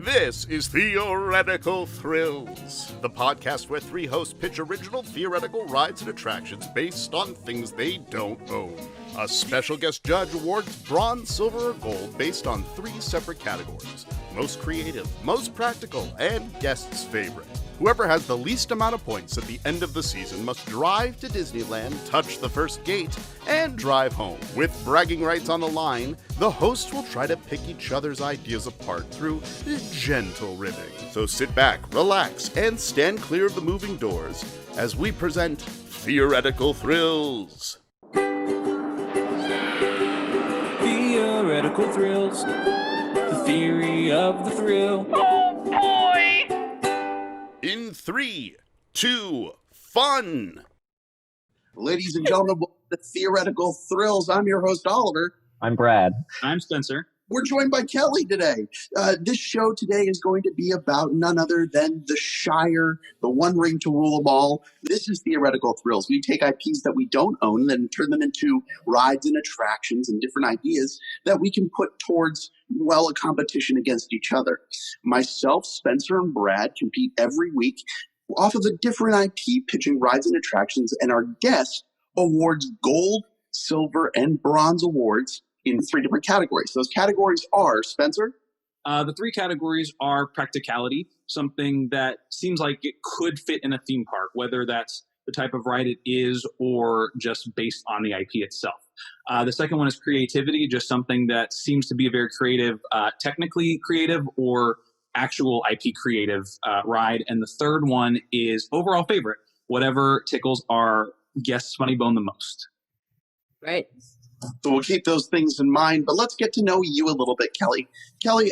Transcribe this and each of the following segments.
This is Theoretical Thrills, the podcast where three hosts pitch original theoretical rides and attractions based on things they don't own. A special guest judge awards bronze, silver, or gold based on three separate categories: most creative, most practical, and guest's favorite. Whoever has the least amount of points at the end of the season must drive to Disneyland, touch the first gate, and drive home. With bragging rights on the line, the hosts will try to pick each other's ideas apart through gentle ribbing. So sit back, relax, and stand clear of the moving doors as we present Theoretical Thrills. Theoretical Thrills, the theory of the thrill. Oh boy! In 3, 2, fun! Ladies and gentlemen, welcome to Theoretical Thrills. I'm your host, Oliver. I'm Brad. I'm Spencer. We're joined by Kelly today. This show today is going to be about none other than the Shire, the one ring to rule them all. This is Theoretical Thrills. We take IPs that we don't own and turn them into rides and attractions and different ideas that we can put towards, well, a competition against each other. Myself, Spencer, and Brad compete every week off of a different IP pitching rides and attractions, and our guest awards gold, silver, and bronze awards in 3 different categories. Those categories are, Spencer? The 3 categories are practicality, something that seems like it could fit in a theme park, whether that's the type of ride it is or just based on the IP itself. The second one is creativity, just something that seems to be a very creative, technically creative or actual IP creative ride. And the third one is overall favorite, whatever tickles our guest's funny bone the most. Right. So we'll keep those things in mind, but let's get to know you a little bit, Kelly. Kelly,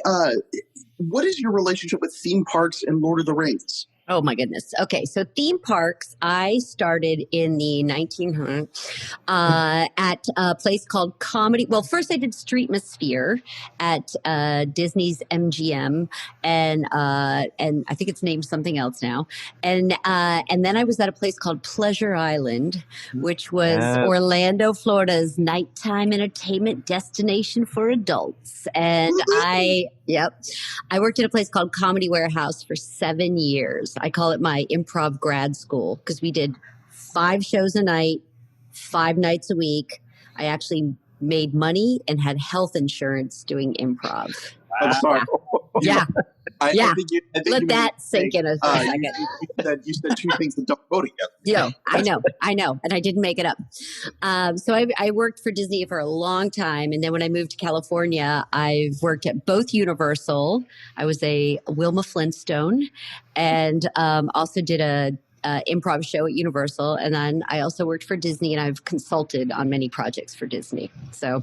what is your relationship with theme parks and Lord of the Rings? Oh my goodness. Okay, so theme parks, I started in the 1900s at a place called Comedy. Well, first I did Streetmosphere at Disney's MGM, and I think it's named something else now. And then I was at a place called Pleasure Island, which was Orlando, Florida's nighttime entertainment destination for adults. And I worked at a place called Comedy Warehouse for 7 years. I call it my improv grad school because we did 5 shows a night, 5 nights a week. I actually made money and had health insurance doing improv. I'm sorry. Yeah. I think you Let that sink in a second. You said 2 things that don't go together. Yeah, I know. And I didn't make it up. So I worked for Disney for a long time. And then when I moved to California, I've worked at both Universal. I was a Wilma Flintstone and also did a improv show at Universal. And then I also worked for Disney and I've consulted on many projects for Disney. So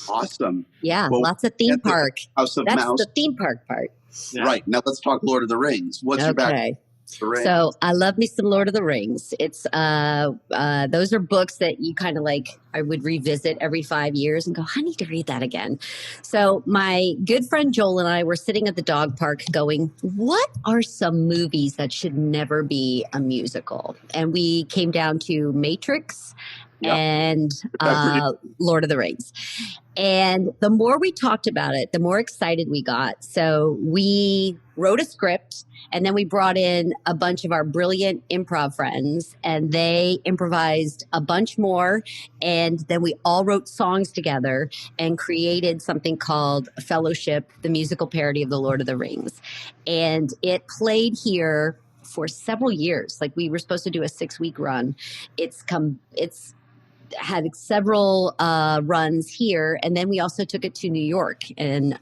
awesome. Yeah, well, lots of theme park. House of That's Mouse. the theme park part. Yeah. Right. Now let's talk Lord of the Rings. What's your background? So I love me some Lord of the Rings. It's those are books that you kind of like, I would revisit every 5 years and go, I need to read that again. So my good friend Joel and I were sitting at the dog park going, what are some movies that should never be a musical? And we came down to Matrix and Lord of the Rings. And the more we talked about it, the more excited we got. So we wrote a script and then we brought in a bunch of our brilliant improv friends and they improvised a bunch more. And then we all wrote songs together and created something called Fellowship, the musical parody of the Lord of the Rings. And it played here for several years. Like we were supposed to do a 6-week run. It's had several runs here, and then we also took it to New York and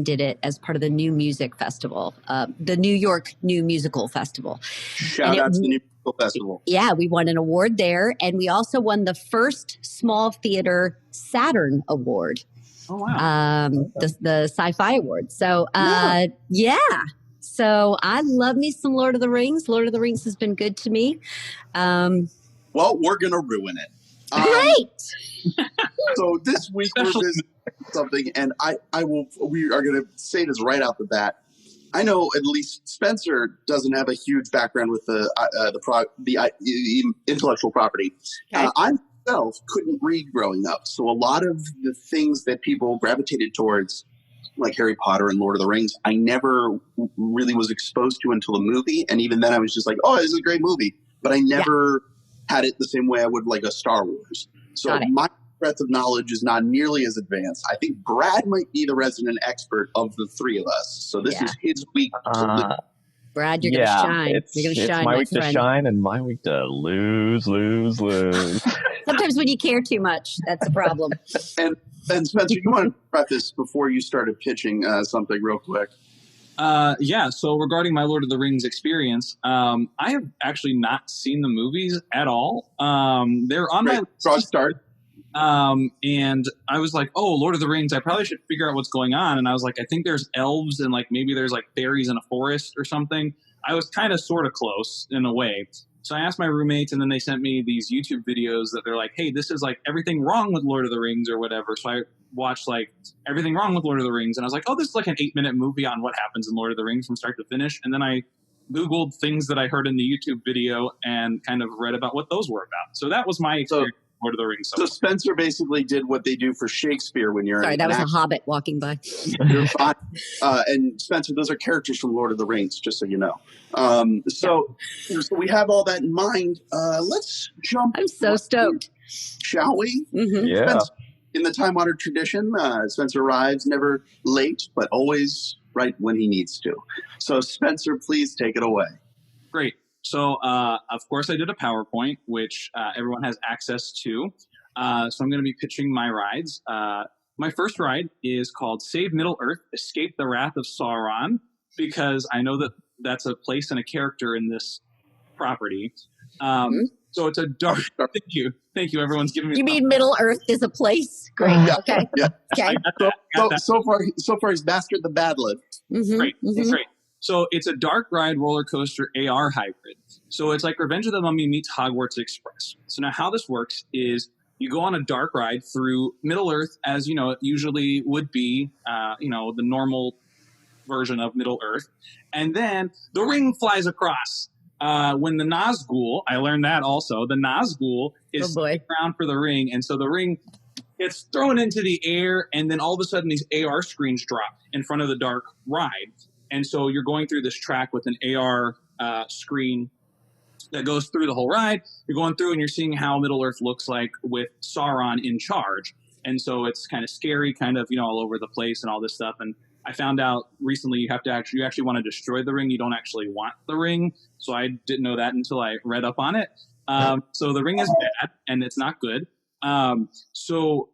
did it as part of the New Music Festival, the New York New Musical Festival. Shout out to the New Musical Festival. Yeah, we won an award there, and we also won the first small theater Saturn Award. Oh wow! The Sci-Fi Award. So yeah. So I love me some Lord of the Rings. Lord of the Rings has been good to me. Well, we're gonna ruin it. Great. So this week we're visiting something, and we are going to say this right out the bat. I know at least Spencer doesn't have a huge background with the intellectual property. Okay. I myself couldn't read growing up, so a lot of the things that people gravitated towards like Harry Potter and Lord of the Rings, I never really was exposed to until a movie. And even then I was just like, oh, this is a great movie. But I never had it the same way I would like a Star Wars. So my breadth of knowledge is not nearly as advanced. I think Brad might be the resident expert of the three of us. So this is his week. Brad, you're going to shine. You're going to shine, my week friend. to shine and my week to lose. Sometimes when you care too much, that's a problem. And Spencer, you want to preface before you started pitching something real quick? So regarding my Lord of the Rings experience, I have actually not seen the movies at all. They're on my start. And I was like, oh, Lord of the Rings, I probably should figure out what's going on. And I was like, I think there's elves and like maybe there's like fairies in a forest or something. I was kind of sort of close in a way. So I asked my roommates, and then they sent me these YouTube videos that they're like, hey, this is like everything wrong with Lord of the Rings or whatever. So I watched like everything wrong with Lord of the Rings. And I was like, oh, this is like an 8-minute movie on what happens in Lord of the Rings from start to finish. And then I Googled things that I heard in the YouTube video and kind of read about what those were about. So that was my experience. Lord of the Rings. So Spencer basically did what they do for Shakespeare when you're Sorry, that was a hobbit walking by. You're fine. And Spencer, those are characters from Lord of the Rings, just so you know. So we have all that in mind. Let's jump. I'm so stoked. Shall we? Mm-hmm. Yeah. Spencer, in the time-honored tradition, Spencer arrives never late, but always right when he needs to. So Spencer, please take it away. Great. So, of course, I did a PowerPoint, which everyone has access to. So I'm going to be pitching my rides. My first ride is called Save Middle-earth, Escape the Wrath of Sauron, because I know that that's a place and a character in this property. So it's a dark... Thank you. Everyone's giving me... You mean Middle-earth is a place? Great. Okay. Yeah. Okay. So far, he's mastered the bad lib. Mm-hmm. Great. Mm-hmm. Great. So it's a dark ride roller coaster AR hybrid. So it's like Revenge of the Mummy meets Hogwarts Express. So now how this works is you go on a dark ride through Middle-earth, as you know it usually would be, the normal version of Middle-earth. And then the ring flies across. When the Nazgul, I learned that also, the Nazgul is around for the ring. And so the ring gets thrown into the air, and then all of a sudden these AR screens drop in front of the dark ride. And so you're going through this track with an AR screen that goes through the whole ride. You're going through and you're seeing how Middle-earth looks like with Sauron in charge. And so it's kind of scary, kind of, all over the place and all this stuff. And I found out recently you actually want to destroy the ring. You don't actually want the ring. So I didn't know that until I read up on it. So the ring is bad and it's not good. So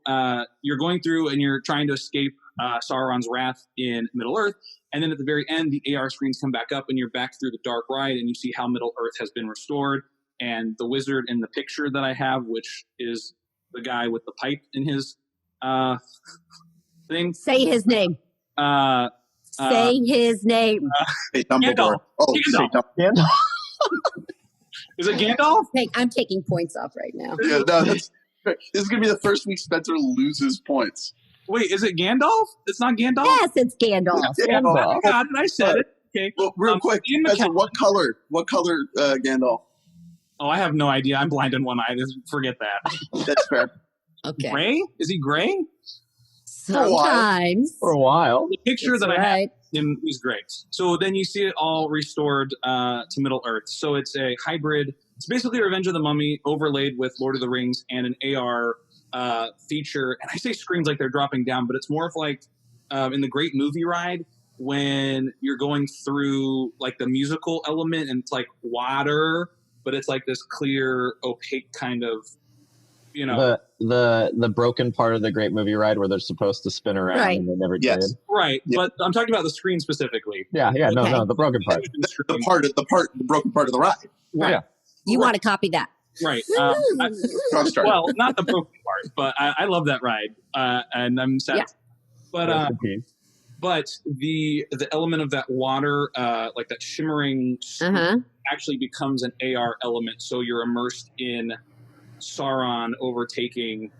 you're going through and you're trying to escape Sauron's wrath in Middle-earth. And then at the very end, the AR screens come back up and you're back through the dark ride and you see how Middle-earth has been restored. And the wizard in the picture that I have, which is the guy with the pipe in his thing. Say his name. Say his name. Gandalf. Gandalf. Is it Gandalf? Hey, I'm taking points off right now. Yeah, no, this is going to be the first week Spencer loses points. Wait, is it Gandalf? It's not Gandalf? Yes, it's Gandalf. Gandalf. I got it. I said it. Okay. Well, real quick, Spencer, what color? Gandalf? Oh, I have no idea. I'm blind in one eye. Forget that. That's fair. Okay. Gray? Is he gray? Sometimes. For a while. The picture that I have him, he's great. So then you see it all restored to Middle-earth. So it's a hybrid. It's basically Revenge of the Mummy overlaid with Lord of the Rings and an AR feature. And I say screens like they're dropping down, but it's more of like in the Great Movie Ride when you're going through like the musical element and it's like water, but it's like this clear, opaque kind of, the broken part of the Great Movie Ride where they're supposed to spin around and they never did. Right, but I'm talking about the screen specifically. No, the broken part. The broken part of the ride. Right. Yeah. You want to copy that. Right. Well, not the broken part, but I love that ride, and I'm sad. Yeah. But the element of that water, like that shimmering, actually becomes an AR element. So you're immersed in Sauron overtaking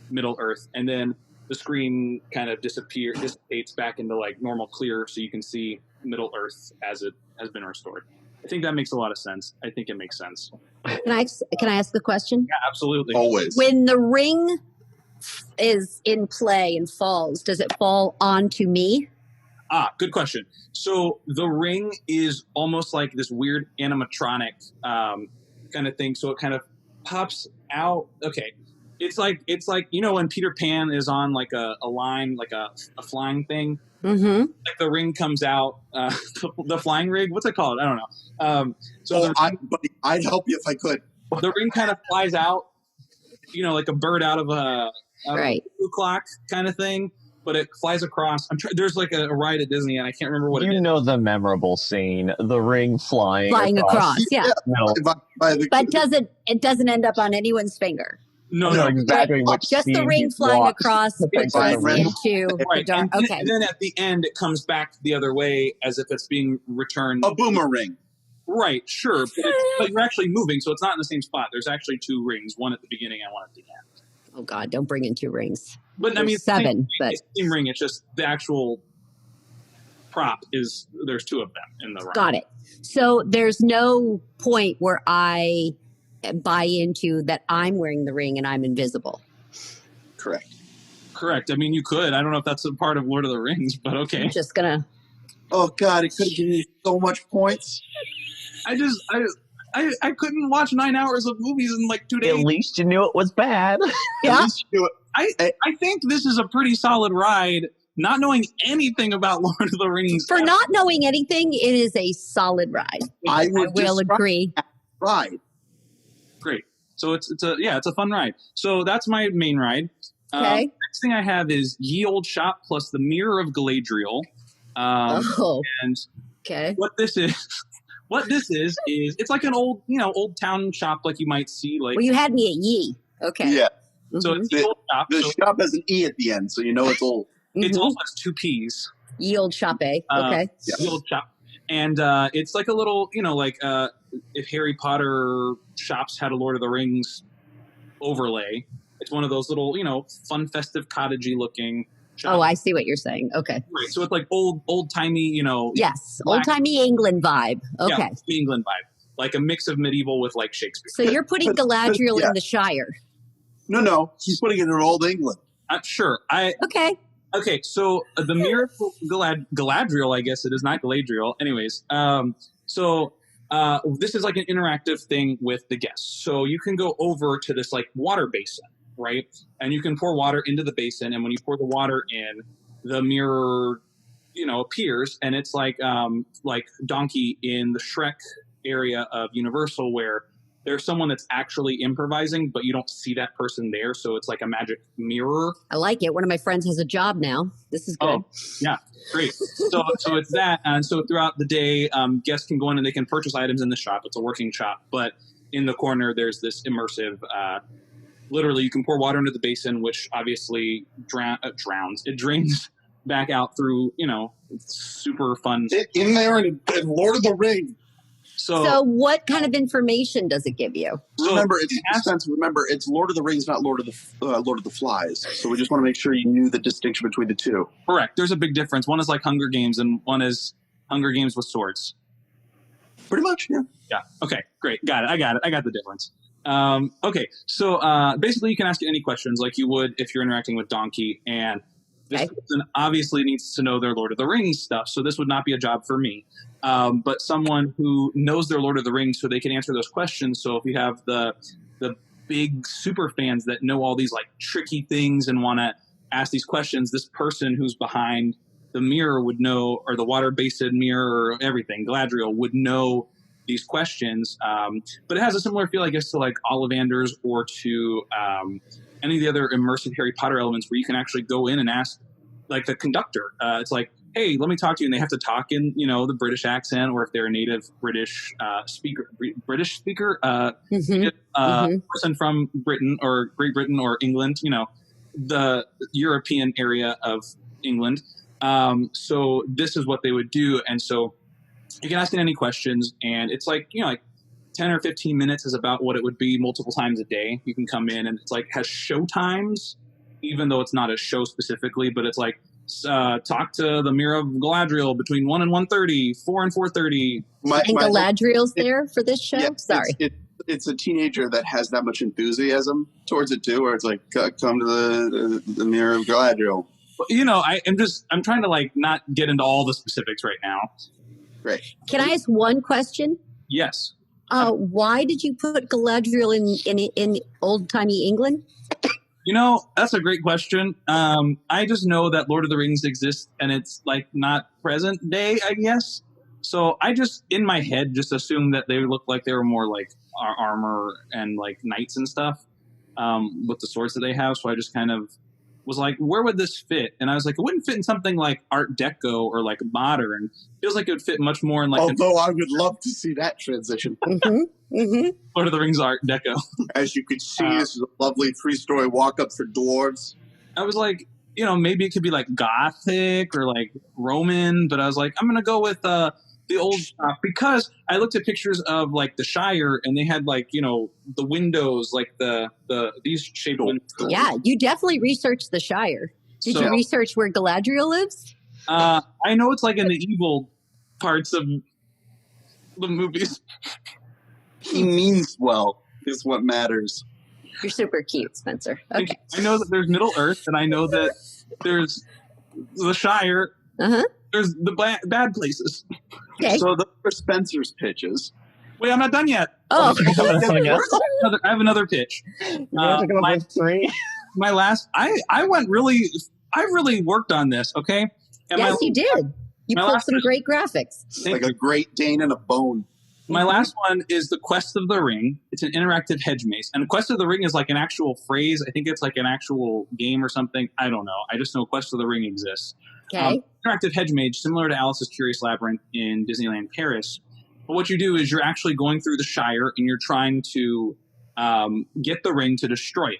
Middle-earth, and then the screen kind of dissipates back into like normal clear, so you can see Middle-earth as it has been restored. I think that makes a lot of sense. I think it makes sense. Can I ask a question? Yeah, absolutely. Always. When the ring is in play and falls, does it fall onto me? Good question. So the ring is almost like this weird animatronic kind of thing. So it kind of pops out. Okay. It's like when Peter Pan is on like a line, like a flying thing. Mm-hmm. Like the ring comes out, the flying rig. What's it called? I don't know. I'd help you if I could. The ring kind of flies out, like a bird out of a blue clock kind of thing. But it flies across. There's like a ride at Disney, and I can't remember what it is. You know the memorable scene, the ring flying across. Yeah. But it doesn't end up on anyone's finger. No, exactly. Just the ring flying across into right. the dark. Okay. And then at the end, it comes back the other way as if it's being returned. A boomerang. Right, sure. But you're actually moving, so it's not in the same spot. There's actually two rings, one at the beginning and one at the end. Oh, God, don't bring in two rings. But There's I mean, seven. It's the same ring. It's just the actual prop there's two of them in the ring. Got it. So there's no point where I buy into that I'm wearing the ring and I'm invisible. Correct. I mean, you could. I don't know if that's a part of Lord of the Rings, but okay. I'm just gonna. Oh God, it could have given you so much points. I couldn't watch 9 hours of movies in like 2 days. At least you knew it was bad. Yeah. At least you knew it. I think this is a pretty solid ride. Not knowing anything about Lord of the Rings. For not knowing anything, it is a solid ride. I will agree. Ride. Great. So it's a fun ride. So that's my main ride. Okay. Next thing I have is Ye Old Shop plus the Mirror of Galadriel. And okay. What this is it's like an old town shop like you might see like. Well, you had me at Ye. Okay. Yeah. So it's the old shop. The shop has an E at the end, so you know it's old. It's also has two P's. Ye Old Shop, eh? Okay. Ye Old Shop. And it's like a little, if Harry Potter shops had a Lord of the Rings overlay, it's one of those little, fun, festive, cottagey looking shops. Oh, I see what you're saying. Okay. Right. So it's like old-timey, Yes. Old-timey England vibe. Okay. Yeah, England vibe. Like a mix of medieval with like Shakespeare. So you're putting Galadriel in the Shire. No. He's putting it in Old England. Sure. Okay, so the Mirror of Galadriel, I guess it is, not Galadriel. Anyways, this is like an interactive thing with the guests. So you can go over to this like water basin, right? And you can pour water into the basin, and when you pour the water in, the mirror, appears, and it's like Donkey in the Shrek area of Universal, where there's someone that's actually improvising, but you don't see that person there. So it's like a magic mirror. I like it. One of my friends has a job now. This is good. Oh, yeah. Great. So it's that. And so throughout the day, guests can go in and they can purchase items in the shop. It's a working shop. But in the corner, there's this immersive, literally you can pour water into the basin, which obviously drowns. It drains back out through, it's super fun. In there in Lord of the Rings. So what kind of information does it give you? Remember, it's Lord of the Rings, not Lord of the Flies. So we just want to make sure you knew the distinction between the two. Correct. There's a big difference. One is like Hunger Games, and one is Hunger Games with swords. Pretty much, yeah. Yeah. Okay. Great. Got it. I got the difference. Okay. So basically, you can ask it any questions like you would if you're interacting with Donkey, and this person obviously needs to know their Lord of the Rings stuff. So this would not be a job for me. But someone who knows their Lord of the Rings so they can answer those questions. So if you have the big super fans that know all these like tricky things and want to ask these questions, this person who's behind the mirror would know, or the water basin mirror, or everything, Galadriel would know these questions. But it has a similar feel, I guess, to like Ollivanders or to any of the other immersive Harry Potter elements where you can actually go in and ask like the conductor. It's like, hey, let me talk to you. And they have to talk in, the British accent, or if they're a native British speaker, person from Britain or Great Britain or England, the European area of England. So this is what they would do. And so you can ask it any questions, and it's like, like 10 or 15 minutes is about what it would be multiple times a day. You can come in and it's like has show times, even though it's not a show specifically, but it's like, talk to the Mirror of Galadriel between 1 and 1:30, 4 and 4:30. And Galadriel's there for this show? Yeah, Sorry. it's a teenager that has that much enthusiasm towards it too, where it's like, come to the mirror of Galadriel. I'm trying to like not get into all the specifics right now. Great. Can I ask one question? Yes. Why did you put Galadriel in old-timey England? That's a great question. I just know that Lord of the Rings exists and it's like not present day, I guess. So I just, in my head, just assumed that they looked like they were more like armor and like knights and stuff with the swords that they have. So I just kind of was like, where would this fit? And I was like, it wouldn't fit in something like Art Deco or like modern. It feels like it would fit much more in like. Although I would love to see that transition. Lord of the Rings Art Deco. As you can see, this is a lovely 3-story walk-up for dwarves. I was like, maybe it could be like Gothic or like Roman, but I was like, I'm going to go with the old stuff because I looked at pictures of like the Shire and they had like, the windows, like these shaped windows. Yeah, you definitely researched the Shire. Did you research where Galadriel lives? I know it's like in the evil parts of the movies. He means well is what matters. You're super cute, Spencer. Okay. I know that there's Middle Earth and I know that there's the Shire. Uh-huh. There's the bad places. Okay. So those are Spencer's pitches. Wait, I'm not done yet. Oh, I have another pitch. My last, I really worked on this. Okay. And yes, you did. You pulled some great graphics. Like a Great Dane and a bone. My last one is the Quest of the Ring. It's an interactive hedge maze. And Quest of the Ring is like an actual phrase. I think it's like an actual game or something. I don't know. I just know Quest of the Ring exists. Okay. Interactive hedge maze, similar to Alice's Curious Labyrinth in Disneyland Paris. But what you do is you're actually going through the Shire and you're trying to get the ring to destroy it.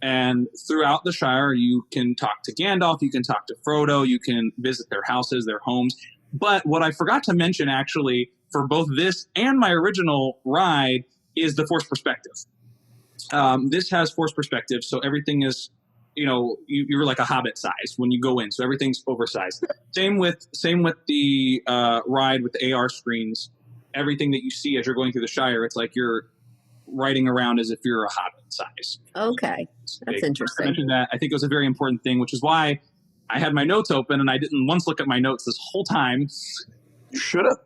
And throughout the Shire, you can talk to Gandalf, you can talk to Frodo, you can visit their houses, their homes. But what I forgot to mention, actually, for both this and my original ride, is the forced perspective. This has forced perspective, so everything is, you're like a Hobbit size when you go in, so everything's oversized. Same with the ride with the AR screens. Everything that you see as you're going through the Shire, it's like you're riding around as if you're a Hobbit size. Okay, that's interesting. I mentioned that. I think it was a very important thing, which is why I had my notes open and I didn't once look at my notes this whole time. You should have.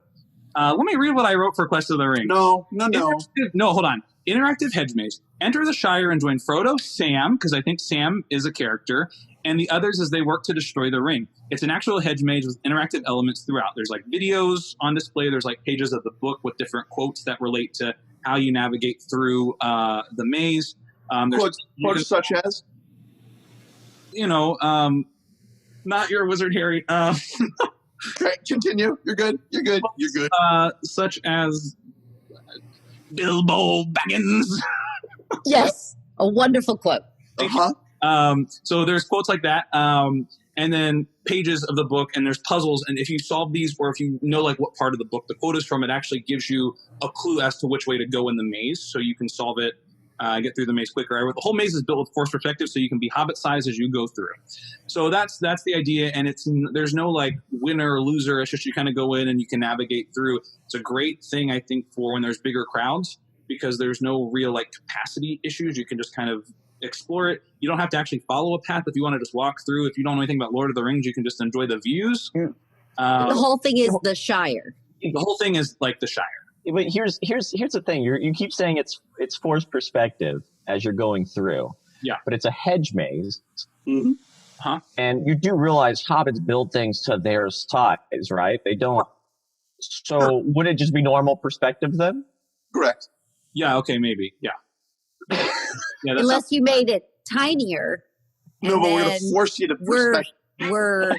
Let me read what I wrote for Quest of the Ring. No, hold on. Interactive hedge maze. Enter the Shire and join Frodo, Sam, because I think Sam is a character, and the others as they work to destroy the ring. It's an actual hedge maze with interactive elements throughout. There's like videos on display. There's like pages of the book with different quotes that relate to how you navigate through the maze. Quotes such as? Not your wizard, Harry. Great, continue. You're good. Such as Bilbo Baggins. Yes, a wonderful quote. So there's quotes like that, and then pages of the book, and there's puzzles. And if you solve these, or if you know like what part of the book the quote is from, it actually gives you a clue as to which way to go in the maze, so you can solve it. Get through the maze quicker. The whole maze is built with forced perspective, so you can be Hobbit size as you go through. So that's the idea, and there's no like winner or loser. It's just you kind of go in and you can navigate through. It's a great thing, I think, for when there's bigger crowds, because there's no real like capacity issues. You can just kind of explore it. You don't have to actually follow a path if you want to just walk through. If you don't know anything about Lord of the Rings, you can just enjoy the views. The whole thing is the Shire. The whole thing is like the Shire. But here's the thing. You keep saying it's forced perspective as you're going through. Yeah. But it's a hedge maze. Mm-hmm. Huh? And you do realize hobbits build things to their size, right? They don't. So would it just be normal perspective then? Correct. Yeah. Okay. Maybe. Yeah. Unless you made it tinier. No, but we're going to force you to perspective. We're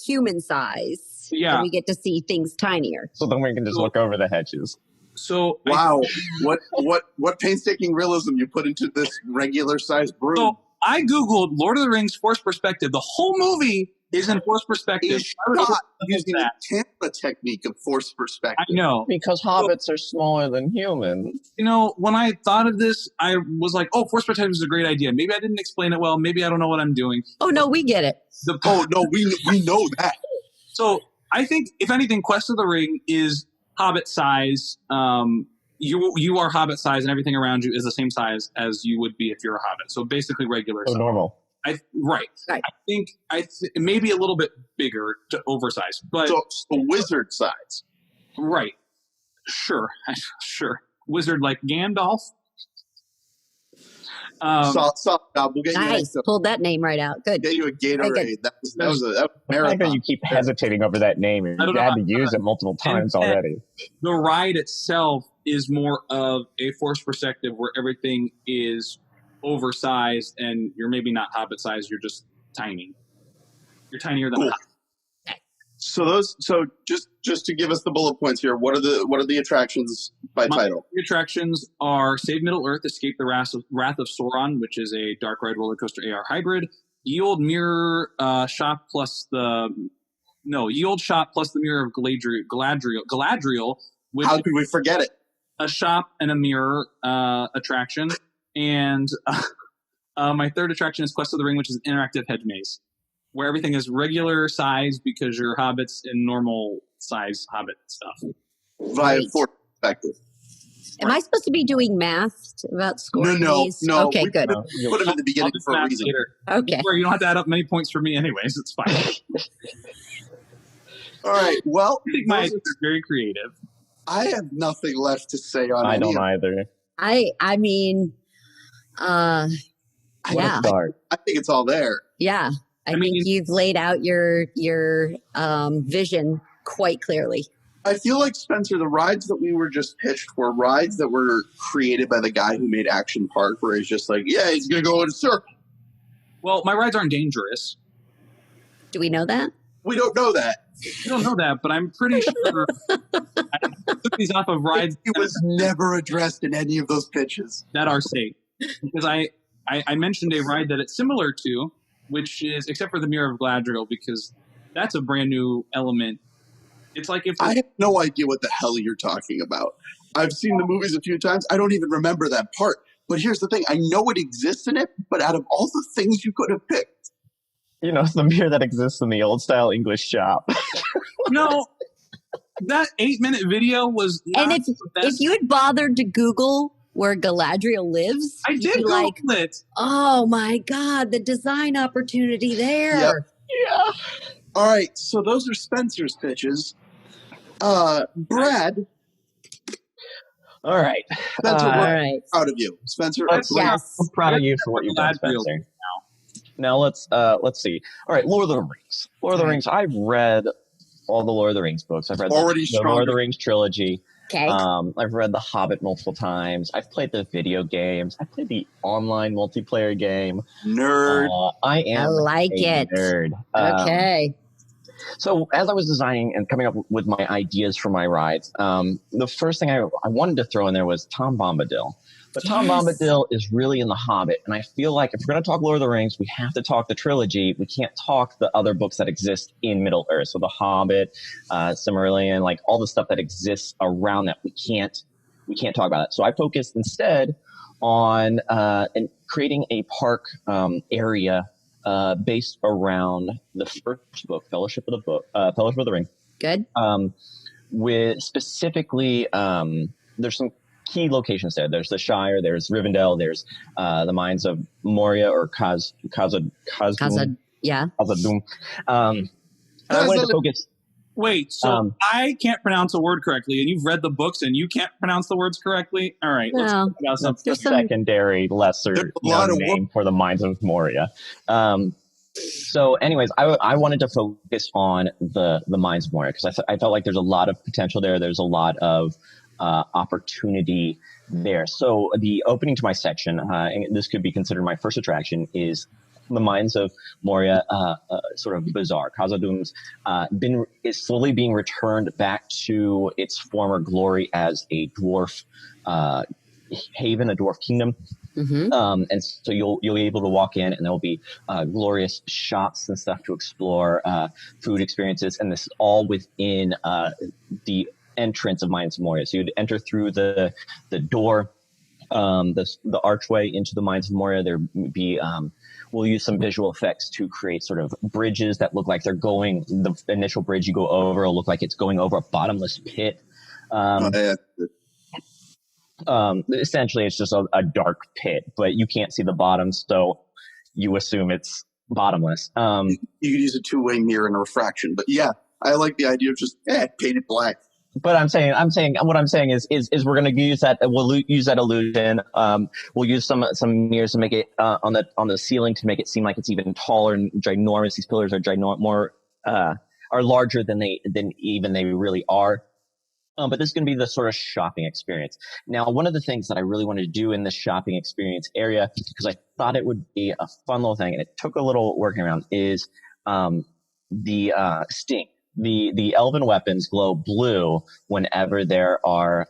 human size. Yeah. And we get to see things tinier. So then we can just look over the hedges. So wow, what painstaking realism you put into this regular sized broom. So I googled Lord of the Rings forced perspective. The whole movie is in forced perspective. He's not using the Tampa technique of forced perspective. I know. Because hobbits are smaller than humans. When I thought of this, I was like, oh, forced perspective is a great idea. Maybe I didn't explain it well. Maybe I don't know what I'm doing. Oh, no, we get it. We know that. So I think, if anything, Quest of the Ring is Hobbit size, you are hobbit size, and everything around you is the same size as you would be if you're a hobbit. So basically regular size. normal. Right. I think maybe a little bit bigger to oversized, but so wizard size. Right. Sure. Wizard like Gandalf. Solid job. We'll get nice. you Pulled that name right out. Good. Get you a Gatorade. That was a The marathon. fact that you keep hesitating over that name, and you had to use it multiple times already. The ride itself is more of a forced perspective where everything is oversized, and you're maybe not hobbit sized. You're just tiny. You're tinier than a hobbit. So just to give us the bullet points here, what are the attractions by title? The attractions are Save Middle Earth, Escape the Wrath of Sauron, which is a dark ride roller coaster AR hybrid. Ye Old Mirror Shop plus the Mirror of Galadriel. Which How could we forget it? A shop and a mirror attraction. And my third attraction is Quest of the Ring, which is an interactive hedge maze, where everything is regular size because you're hobbits in normal size hobbit stuff. Via force perspective. Am I supposed to be doing math about scoring these? No. Okay, good. Put them in the beginning for a reason. Later. Okay. You don't have to add up many points for me anyways. It's fine. All right. Well, I think my ideas are very creative. I have nothing left to say on I any don't of either. I mean, yeah. I think it's all there. Yeah. I think you've laid out your vision quite clearly. I feel like, Spencer, the rides that we were just pitched were rides that were created by the guy who made Action Park, where he's just like, yeah, he's going to go in a circle. Well, my rides aren't dangerous. Do we know that? We don't know that. We don't know that, but I'm pretty sure I took these off of rides. It was never addressed in any of those pitches. That are safe. Because I mentioned a ride that it's similar to, which is, except for the Mirror of Galadriel, because that's a brand new element. It's like if I have no idea what the hell you're talking about. I've seen the movies a few times. I don't even remember that part. But here's the thing. I know it exists in it, but out of all the things you could have picked. You know, it's the mirror that exists in the old style English shop. No, that 8-minute video was not And if you had bothered to Google where Galadriel lives, I did Google like, it. Oh my God, the design opportunity there. Yep. Yeah. All right, so those are Spencer's pitches. Brad. All right. Spencer, All we're right. proud of you. Spencer, Yes. I'm proud of you for what you've done, Spencer. Now let's see. All right, Lord of the Rings. Lord of the Rings. I've read all the Lord of the Rings books. I've read the Lord of the Rings trilogy. Okay. I've read The Hobbit multiple times. I've played the video games. I've played the online multiplayer game. Nerd. I am like a it. nerd. Okay. So as I was designing and coming up with my ideas for my rides, the first thing I wanted to throw in there was Tom Bombadil. But Tom Bombadil is really in The Hobbit, and I feel like if we're going to talk Lord of the Rings, we have to talk the trilogy. We can't talk the other books that exist in Middle Earth. So The Hobbit, Silmarillion, like all the stuff that exists around that, we can't talk about it. So I focused instead on creating a park area based around the first book, Fellowship of the Ring. Good. With specifically, there's some key locations there. There's the Shire, there's Rivendell, there's the mines of Moria or Khazad-dûm. Yeah. Khazad-dûm. And I wanted to focus. Wait, so I can't pronounce a word correctly, and you've read the books, and you can't pronounce the words correctly? All right, let's talk about something. That's the secondary, lesser known name for the mines of Moria. So anyways, I wanted to focus on the mines of Moria because I felt like there's a lot of potential there. There's a lot of opportunity there. So the opening to my section, and this could be considered my first attraction, is the mines of Moria, sort of bizarre. Khazad-dûm's is slowly being returned back to its former glory as a dwarf haven, a dwarf kingdom. Mm-hmm. And so you'll be able to walk in, and there'll be glorious shops and stuff to explore, food experiences, and this is all within the entrance of Mines of Moria. So you'd enter through the door, the archway into the Mines of Moria. There be we'll use some visual effects to create sort of bridges that look like they're going. The initial bridge you go over will look like it's going over a bottomless pit. Essentially, it's just a dark pit, but you can't see the bottom, so you assume it's bottomless. You could use a two-way mirror and a refraction, but yeah, I like the idea of just paint it black. But what I'm saying is we're going to use that. We'll use that illusion. We'll use some mirrors to make it on the ceiling to make it seem like it's even taller and ginormous. These pillars are are larger than they really are. But this is going to be the sort of shopping experience. Now, one of the things that I really wanted to do in this shopping experience area, because I thought it would be a fun little thing, and it took a little working around, is the sting. The elven weapons glow blue whenever there are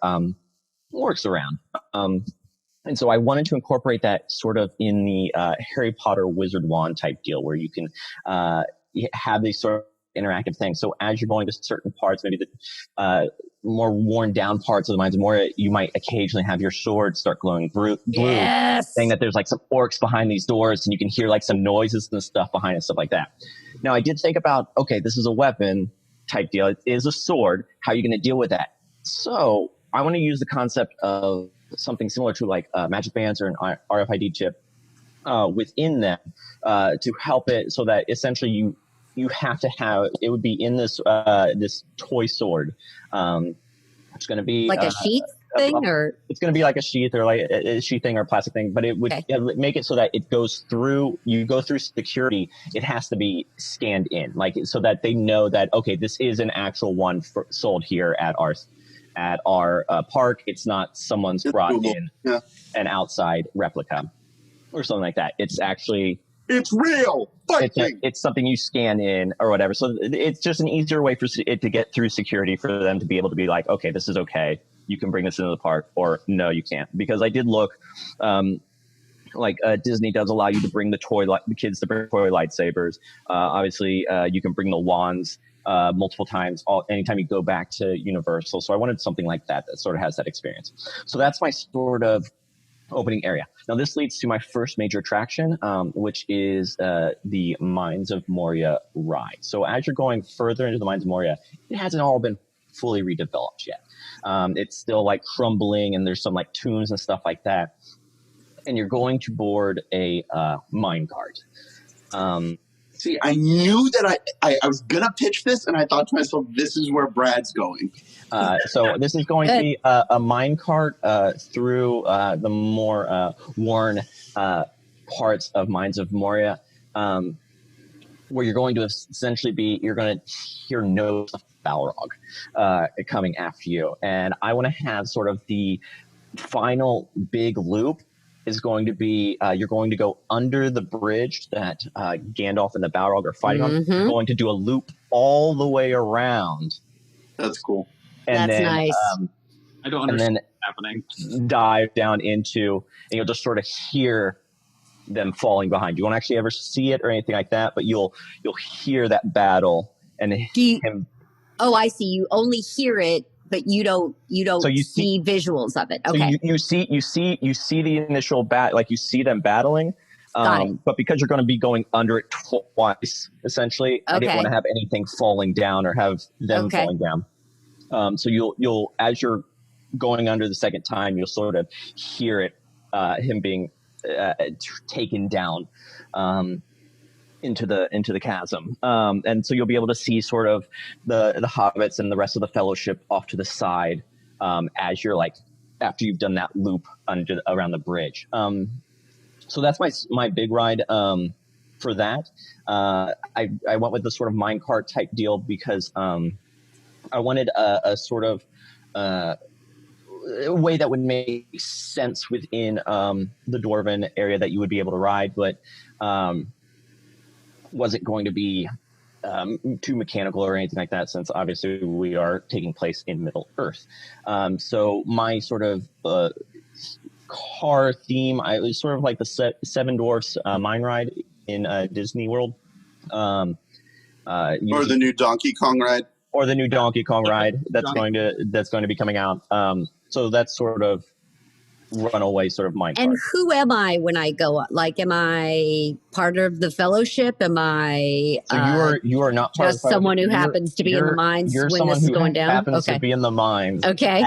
orcs around. And so I wanted to incorporate that sort of in the Harry Potter wizard wand type deal, where you can have these sort of interactive things. So as you're going to certain parts, maybe the more worn down parts of the Mines of Moria, you might occasionally have your sword start glowing blue, saying that there's like some orcs behind these doors, and you can hear like some noises and stuff behind it, stuff like that. Now, I did think about, okay, this is a weapon type deal. It is a sword. How are you going to deal with that? So I want to use the concept of something similar to like magic bands or an RFID chip within them to help it, so that essentially you have to have, it would be in this this toy sword. It's going to be like a sheath thing, or it's going to be like a sheath or like a sheath thing or a plastic thing, but it would make it so that it goes through, you go through security. It has to be scanned in, like, so that they know that, okay, this is an actual one sold here at our park. It's not someone's brought in an outside replica or something like that. It's actually, it's real. It's something you scan in or whatever. So it's just an easier way for it to get through security, for them to be able to be like, okay, this is okay. You can bring this into the park, or no, you can't. Because I did look, Disney does allow you to bring the kids to bring toy lightsabers. Obviously, you can bring the wands multiple times, anytime you go back to Universal. So I wanted something like that sort of has that experience. So that's my sort of opening area. Now, this leads to my first major attraction, which is the Mines of Moria ride. So as you're going further into the Mines of Moria, it hasn't all been fully redeveloped yet. It's still like crumbling, and there's some like tombs and stuff like that. And you're going to board a mine cart. See, I knew that I was going to pitch this, and I thought to myself, this is where Brad's going. So this is going to be a mine cart through the more worn parts of Mines of Moria, where you're going to essentially be, you're going to hear notes of Balrog coming after you. And I want to have sort of the final big loop is going to be, you're going to go under the bridge that Gandalf and the Balrog are fighting on. You're going to do a loop all the way around. That's cool. And that's nice. I don't understand what's happening. Dive down into, and you'll just sort of hear them falling behind. You won't actually ever see it or anything like that, but you'll hear that battle and him. Oh, I see. You only hear it, but you don't so you see visuals of it. Okay. So you see the initial like you see them battling. But because you're going to be going under it twice, essentially, I didn't want to have anything falling down or have them falling down. So you'll as you're going under the second time, you'll sort of hear it, him being taken down into the chasm, and so you'll be able to see sort of the hobbits and the rest of the fellowship off to the side as you're like after you've done that loop around the bridge. So that's my big ride for that. I went with the sort of minecart type deal because I wanted a sort of a way that would make sense within the Dwarven area that you would be able to ride, but wasn't going to be too mechanical or anything like that, since obviously we are taking place in Middle Earth. So my sort of car theme, it was sort of like the Seven Dwarfs mine ride in Disney World. Or the new Donkey Kong ride. Or the new Donkey Kong ride that's going to be coming out. So that's sort of runaway sort of mine. And who am I when I go? Like, am I part of the fellowship? Am I? So you are not part just of someone who happens to be in the mines when this is going down. Happens to be in the mines. Okay.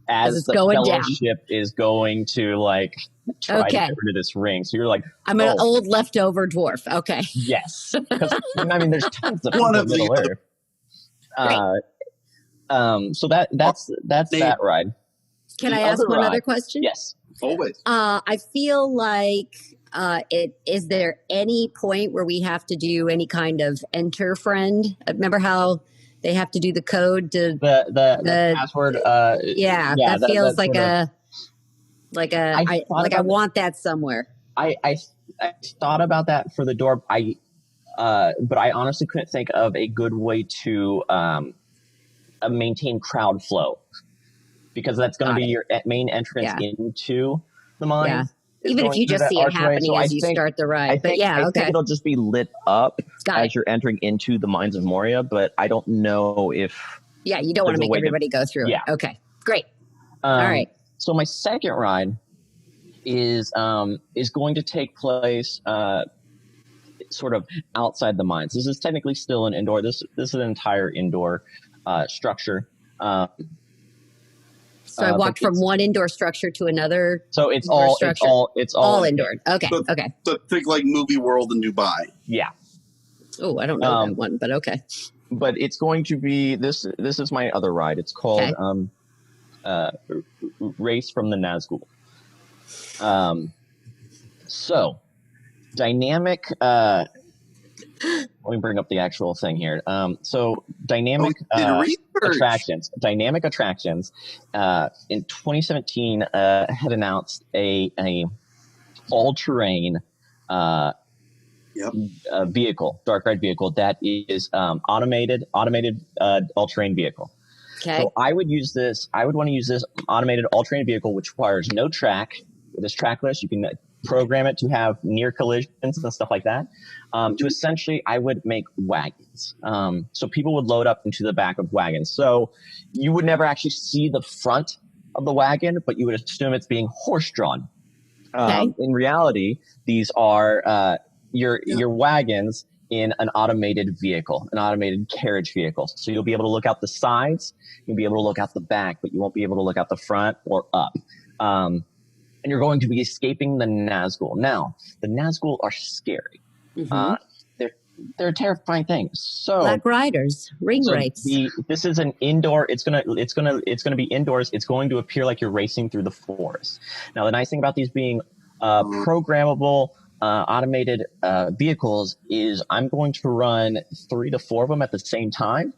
as it's the going down. fellowship is going to like try to get rid of this ring. So you're like, I'm an old leftover dwarf. Okay. Yes. Because I mean, there's tons of people in Middle Earth. So that's that ride. Can I ask one other question? Yes. Always. I feel like is there any point where we have to do any kind of enter friend? Remember how they have to do the code to the password? That feels like I want that somewhere. I thought about that for the door. But I honestly couldn't think of a good way to maintain crowd flow, because that's going to be your main entrance into the mine. Yeah. Even if you just see it happening as you start the ride. I think it'll just be lit up as you're entering into the Mines of Moria, but I don't know if... Yeah, you don't want to make everybody go through it. Okay, great. All right. So my second ride is going to take place sort of outside the mines. This is technically still an indoor. This is an entire indoor structure. So I walked from one indoor structure to another. So it's all indoor. Okay. Okay. So think like Movie World in Dubai. Yeah. Oh, I don't know that one, but okay. But it's going to be this. This is my other ride. It's called Race from the Nazgul. So dynamic. Let me bring up the actual thing here. So dynamic attractions. Dynamic attractions. In 2017, had announced a all-terrain vehicle, dark ride vehicle that is automated all-terrain vehicle. Okay. So I would use this. I would want to use this automated all-terrain vehicle, which requires no track. With this trackless, you can program it to have near collisions and stuff like that. To essentially, I would make wagons. So people would load up into the back of wagons. So you would never actually see the front of the wagon, but you would assume it's being horse-drawn. In reality, these are your wagons in an automated vehicle, an automated carriage vehicle. So you'll be able to look out the sides, you'll be able to look out the back, but you won't be able to look out the front or up. And you're going to be escaping the Nazgul. Now, the Nazgul are scary. Mm-hmm. They're terrifying things. So Black Riders, ring race. This is an indoor. It's gonna be indoors. It's going to appear like you're racing through the forest. Now, the nice thing about these being programmable, automated vehicles is I'm going to run 3 to 4 of them at the same time.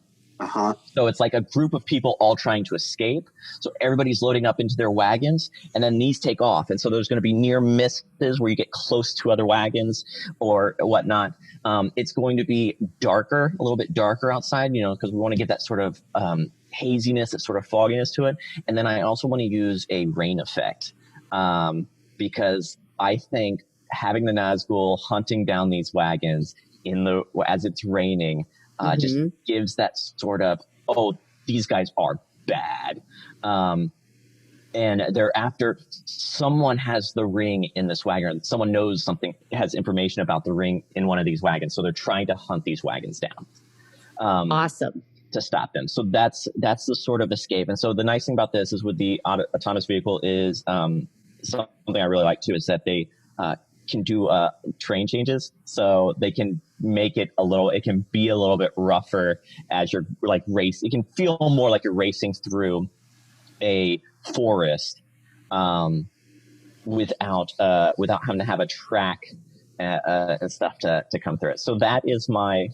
So it's like a group of people all trying to escape. So everybody's loading up into their wagons, and then these take off. And so there's going to be near misses where you get close to other wagons or whatnot. It's going to be darker, a little bit darker outside, because we want to get that sort of haziness, that sort of fogginess to it. And then I also want to use a rain effect because I think having the Nazgul hunting down these wagons as it's raining just gives that sort of, these guys are bad. And they're after someone has the ring in this wagon. Someone knows something, has information about the ring in one of these wagons. So they're trying to hunt these wagons down. Awesome. To stop them. So that's the sort of escape. And so the nice thing about this is with the autonomous vehicle is something I really like too, is that they can do terrain changes. So they can make it it can be a little bit rougher as you're like race. It can feel more like you're racing through a forest without having to have a track and stuff to come through it. So that is my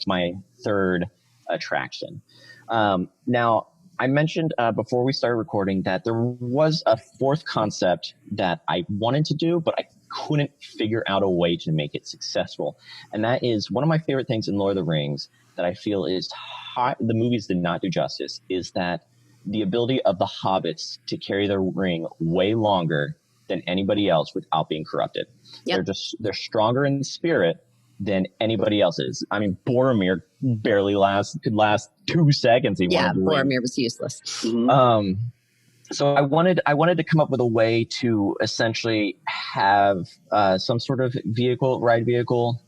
third attraction. Now, I mentioned before we started recording that there was a fourth concept that I wanted to do, but I couldn't figure out a way to make it successful. And that is one of my favorite things in Lord of the Rings that I feel is the movies did not do justice, is that the ability of the hobbits to carry their ring way longer than anybody else without being corrupted. Yep. They're stronger in spirit than anybody else is. I mean, Boromir barely could last 2 seconds. Boromir was useless. Mm-hmm. So I wanted to come up with a way to essentially have some sort of ride vehicle,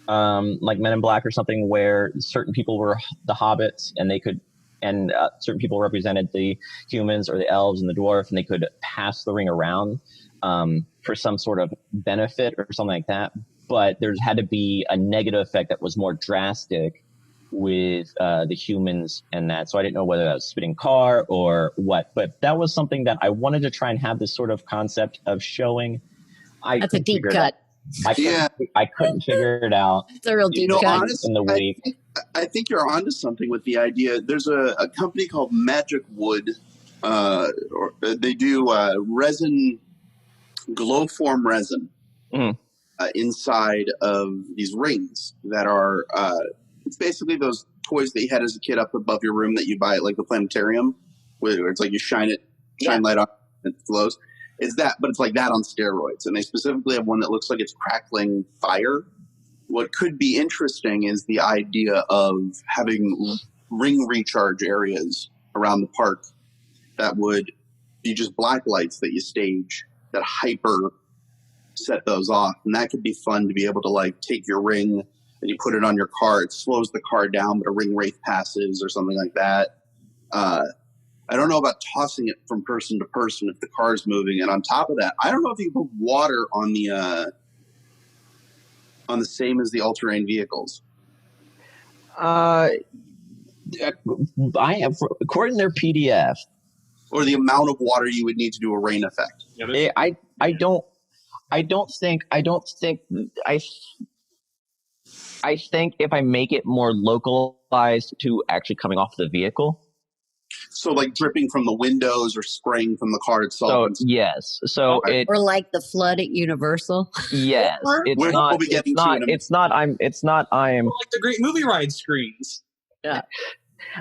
like Men in Black or something, where certain people were the hobbits and they could and certain people represented the humans or the elves and the dwarf, and they could pass the ring around for some sort of benefit or something like that. But there had to be a negative effect that was more drastic with the humans and that. So I didn't know whether that was spitting car or what, but that was something that I wanted to try and have this sort of concept of showing. That's a deep cut. I couldn't figure it out. It's a real deep cut. Honestly, in the week. I think you're onto something with the idea. There's a company called Magic Wood. They do resin, glow form resin inside of these rings that are it's basically those toys that you had as a kid up above your room that you buy at like the planetarium, where it's like you shine light on and it flows. It's that, but it's like that on steroids. And they specifically have one that looks like it's crackling fire. What could be interesting is the idea of having ring recharge areas around the park that would be just black lights that you stage that hyper set those off. And that could be fun to be able to like take your ring and you put it on your car. It slows the car down, but a ring wraith passes or something like that. I don't know about tossing it from person to person if the car is moving. And on top of that, I don't know if you can put water on the same as the all-terrain vehicles. I have, according to their PDF, or the amount of water you would need to do a rain effect. Yeah, I think if I make it more localized to actually coming off the vehicle. So like dripping from the windows or spraying from the car itself. So yes. So or like the flood at Universal. Yes. It's not I'm like the great movie ride screens. Yeah.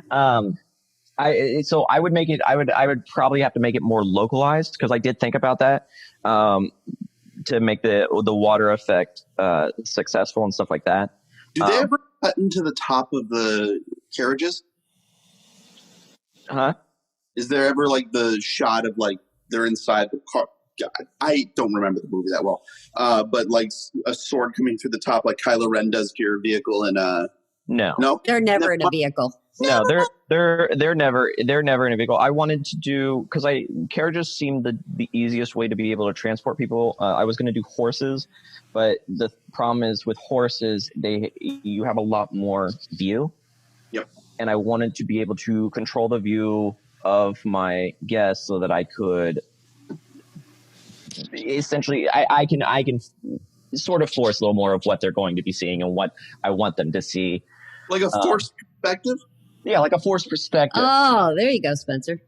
I would make it I would probably have to make it more localized, because I did think about that. To make the water effect successful and stuff like that. Do they ever cut into the top of the carriages? Huh? Is there ever like the shot of like they're inside the car? God, I don't remember the movie that well, but like a sword coming through the top, like Kylo Ren does to your vehicle, and no, they're never in a vehicle. No, they're never in a vehicle. I wanted to do, because carriages seemed the easiest way to be able to transport people. I was going to do horses, but the problem is with horses, you have a lot more view. Yep. And I wanted to be able to control the view of my guests so that I could essentially I can sort of force a little more of what they're going to be seeing and what I want them to see. Like a forced perspective? Yeah, like a forced perspective. Oh, there you go, Spencer.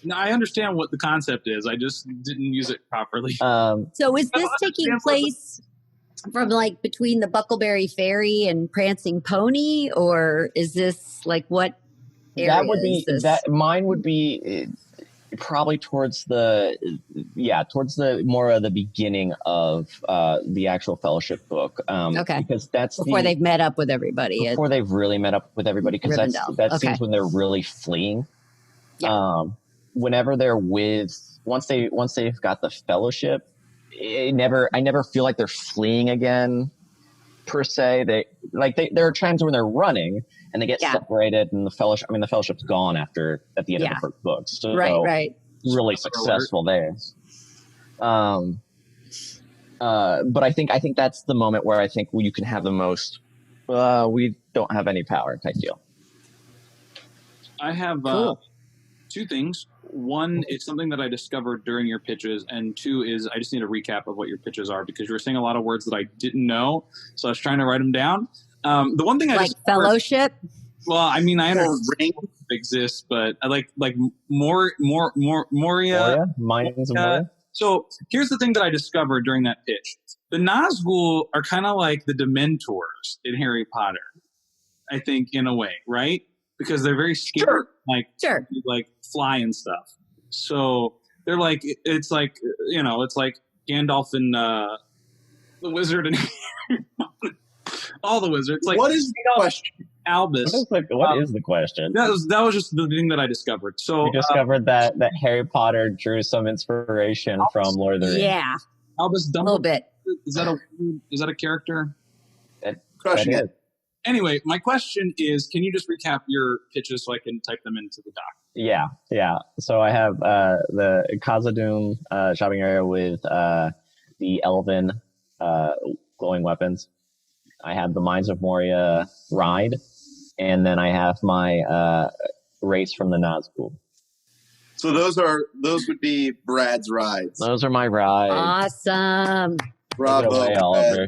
No, I understand what the concept is. I just didn't use it properly. So is this taking place from like between the Buckleberry Ferry and Prancing Pony, or is this like what area that would be is this? that mine would be probably towards the more of the beginning of the actual Fellowship book. Okay, because that's before they've met up with everybody. Before they've really met up with everybody, because that seems when they're really fleeing. Yeah. Whenever they're once they've got the Fellowship, I never feel like they're fleeing again per se. There are times when they're running and they get separated, and the Fellowship's gone at the end of the first book. So right. Really successful there. But I think that's the moment where I think you can have the most. We don't have any power type deal. I have two things. One, it's something that I discovered during your pitches, and two is I just need a recap of what your pitches are, because you were saying a lot of words that I didn't know, so I was trying to write them down. The one thing I like Fellowship. Well, I mean, I understand ring exists, but I like Moria. Minds of Moria. So here's the thing that I discovered during that pitch: the Nazgul are kind of like the Dementors in Harry Potter, I think, in a way, right? Because they're very scared, like fly and stuff. So they're like, it's like Gandalf and the wizard and all the wizards. Like, what is the question? Albus. What is the question? That was just the thing that I discovered. So you discovered that Harry Potter drew some inspiration from Lord of the Rings. Yeah, Albus Dumbledore. A little bit. Is that a character? Crushing it. Anyway, my question is, can you just recap your pitches so I can type them into the doc? Yeah. So I have the Khazad-dûm shopping area with the Elven glowing weapons. I have the Mines of Moria ride, and then I have my race from the Nazgul. So those would be Brad's rides. Those are my rides. Awesome. Bravo, Take it away, Oliver.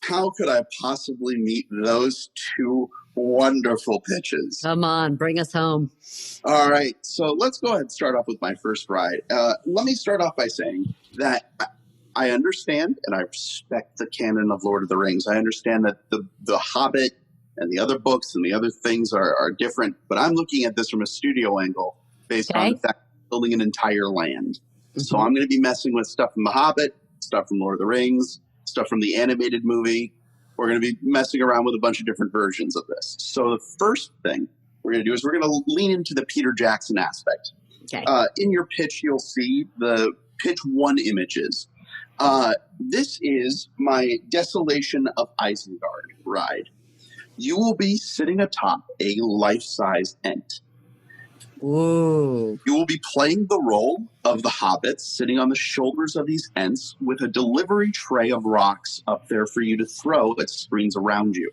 How could I possibly meet those two wonderful pitches? Come on, bring us home. All right, so let's go ahead and start off with my first ride. Let me start off by saying that I understand and I respect the canon of Lord of the Rings. I understand that the Hobbit and the other books and the other things are different, but I'm looking at this from a studio angle based on the fact of building an entire land. Mm-hmm. So I'm going to be messing with stuff from the Hobbit, stuff from Lord of the Rings, stuff from the animated movie. We're going to be messing around with a bunch of different versions of this. So the first thing we're going to do is we're going to lean into the Peter Jackson aspect. Okay. In your pitch, you'll see the pitch 1 images. This is my Desolation of Isengard ride. You will be sitting atop a life-size Ent. Ooh. You will be playing the role of the hobbits sitting on the shoulders of these Ents with a delivery tray of rocks up there for you to throw at screens around you.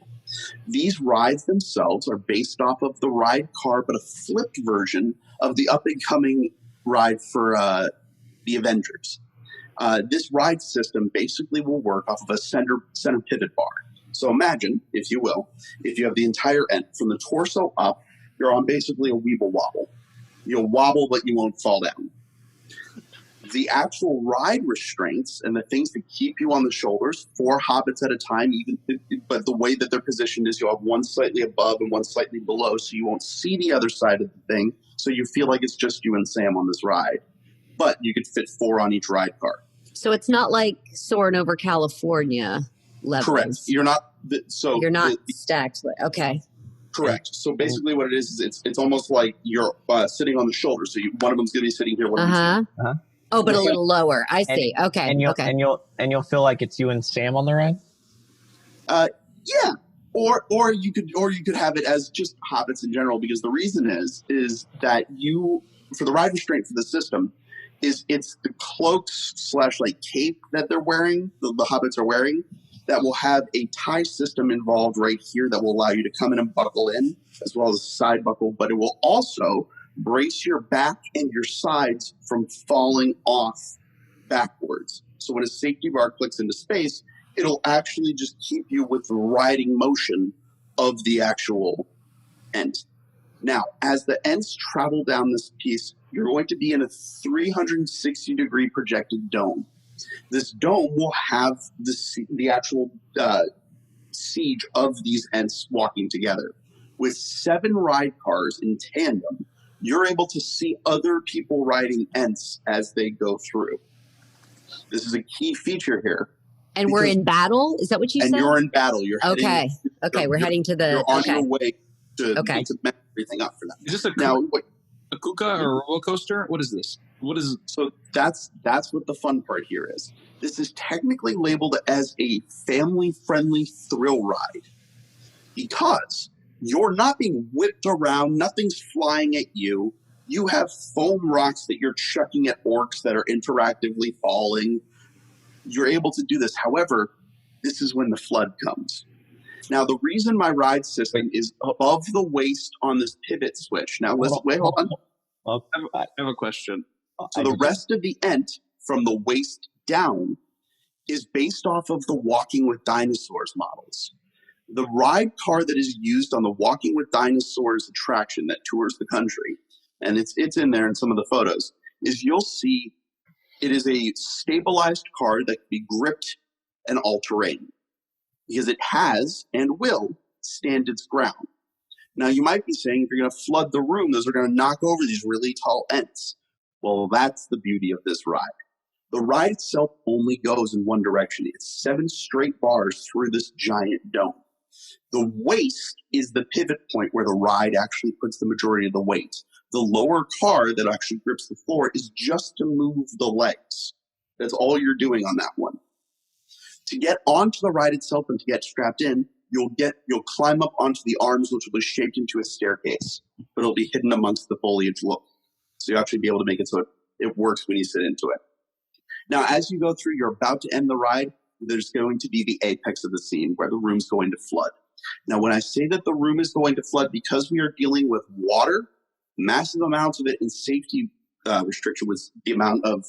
These rides themselves are based off of the ride car, but a flipped version of the up-and-coming ride for the Avengers. This ride system basically will work off of a center pivot bar. So imagine, if you will, if you have the entire Ent from the torso up, you're on basically a weeble wobble. You'll wobble, but you won't fall down. The actual ride restraints and the things that keep you on the shoulders, 4 hobbits at a time, but the way that they're positioned is you'll have one slightly above and one slightly below, so you won't see the other side of the thing, so you feel like it's just you and Sam on this ride. But you could fit 4 on each ride car. So it's not like soaring over California levels. Correct. You're not stacked. Okay. Correct. So basically what it is it's almost like you're sitting on the shoulder. So one of them's going to be sitting here. One of them's Oh, but a little lower. I see. Okay. And you'll feel like it's you and Sam on the ride? Yeah. Or you could have it as just hobbits in general, because the reason is that for the ride restraint for the system, it's the cloaks / like cape that they're wearing, the hobbits are wearing, that will have a tie system involved right here that will allow you to come in and buckle in, as well as a side buckle, but it will also brace your back and your sides from falling off backwards. So when a safety bar clicks into space, it'll actually just keep you with the riding motion of the actual Ent. Now, as the Ents travel down this piece, you're going to be in a 360-degree projected dome. This dome will have the actual siege of these Ents walking together. With 7 ride cars in tandem, you're able to see other people riding Ents as they go through. This is a key feature here. And we're in battle? Is that what you said? And you're in battle. You're heading, Okay, we're heading to the... You're on your way to mess everything up for them. Is this a Kuka or a roller coaster? What is this? So that's what the fun part here is. This is technically labeled as a family-friendly thrill ride because you're not being whipped around, nothing's flying at you. You have foam rocks that you're chucking at orcs that are interactively falling. You're able to do this. However, this is when the flood comes. Now, the reason my ride system is above the waist on this pivot switch. Now, hold on. I have a question. So the rest of the Ent from the waist down is based off of the Walking with Dinosaurs models. The ride car that is used on the Walking with Dinosaurs attraction that tours the country, and it's in there in some of the photos, is you'll see it is a stabilized car that can be gripped and all-terrain because it has and will stand its ground. Now, you might be saying if you're going to flood the room, those are going to knock over these really tall Ents. Well, that's the beauty of this ride. The ride itself only goes in one direction. It's 7 straight bars through this giant dome. The waist is the pivot point where the ride actually puts the majority of the weight. The lower car that actually grips the floor is just to move the legs. That's all you're doing on that one. To get onto the ride itself and to get strapped in, you'll climb up onto the arms, which will be shaped into a staircase, but it'll be hidden amongst the foliage look. So you'll actually be able to make it so it works when you sit into it. Now, as you go through, you're about to end the ride. There's going to be the apex of the scene where the room's going to flood. Now, when I say that the room is going to flood, because we are dealing with water, massive amounts of it, and safety restriction with the amount of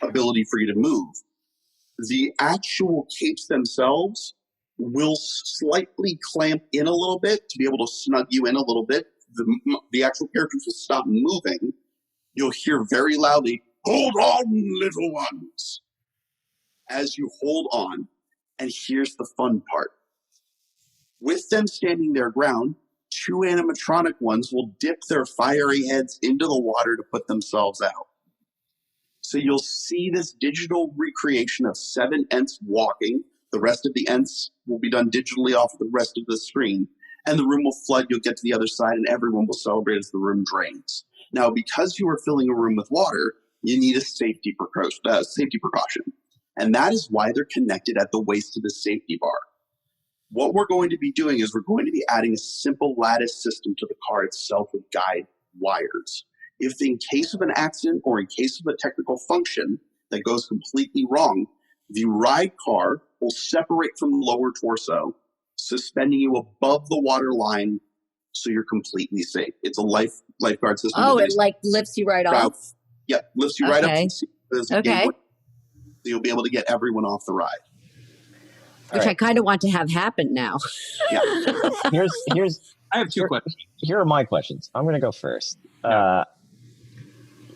ability for you to move, the actual capes themselves will slightly clamp in a little bit to be able to snug you in a little bit. The actual characters will stop moving. You'll hear very loudly, "Hold on, little ones," as you hold on. And here's the fun part. With them standing their ground, 2 animatronic ones will dip their fiery heads into the water to put themselves out. So you'll see this digital recreation of 7 Ents walking. The rest of the Ents will be done digitally off the rest of the screen. And the room will flood. You'll get to the other side, and everyone will celebrate as the room drains. Now, because you are filling a room with water, you need a safety precaution. And that is why they're connected at the waist of the safety bar. What we're going to be doing is we're going to be adding a simple lattice system to the car itself with guide wires. If in case of an accident or in case of a technical function that goes completely wrong, the ride car will separate from the lower torso, suspending you above the water line so you're completely safe. It's a lifeguard system. Oh, it like lifts you right off? Yep, lifts you right up. Okay. So you'll be able to get everyone off the ride. Which I kind of want to have happen now. Yeah. I have 2 questions. Here are my questions. I'm going to go first.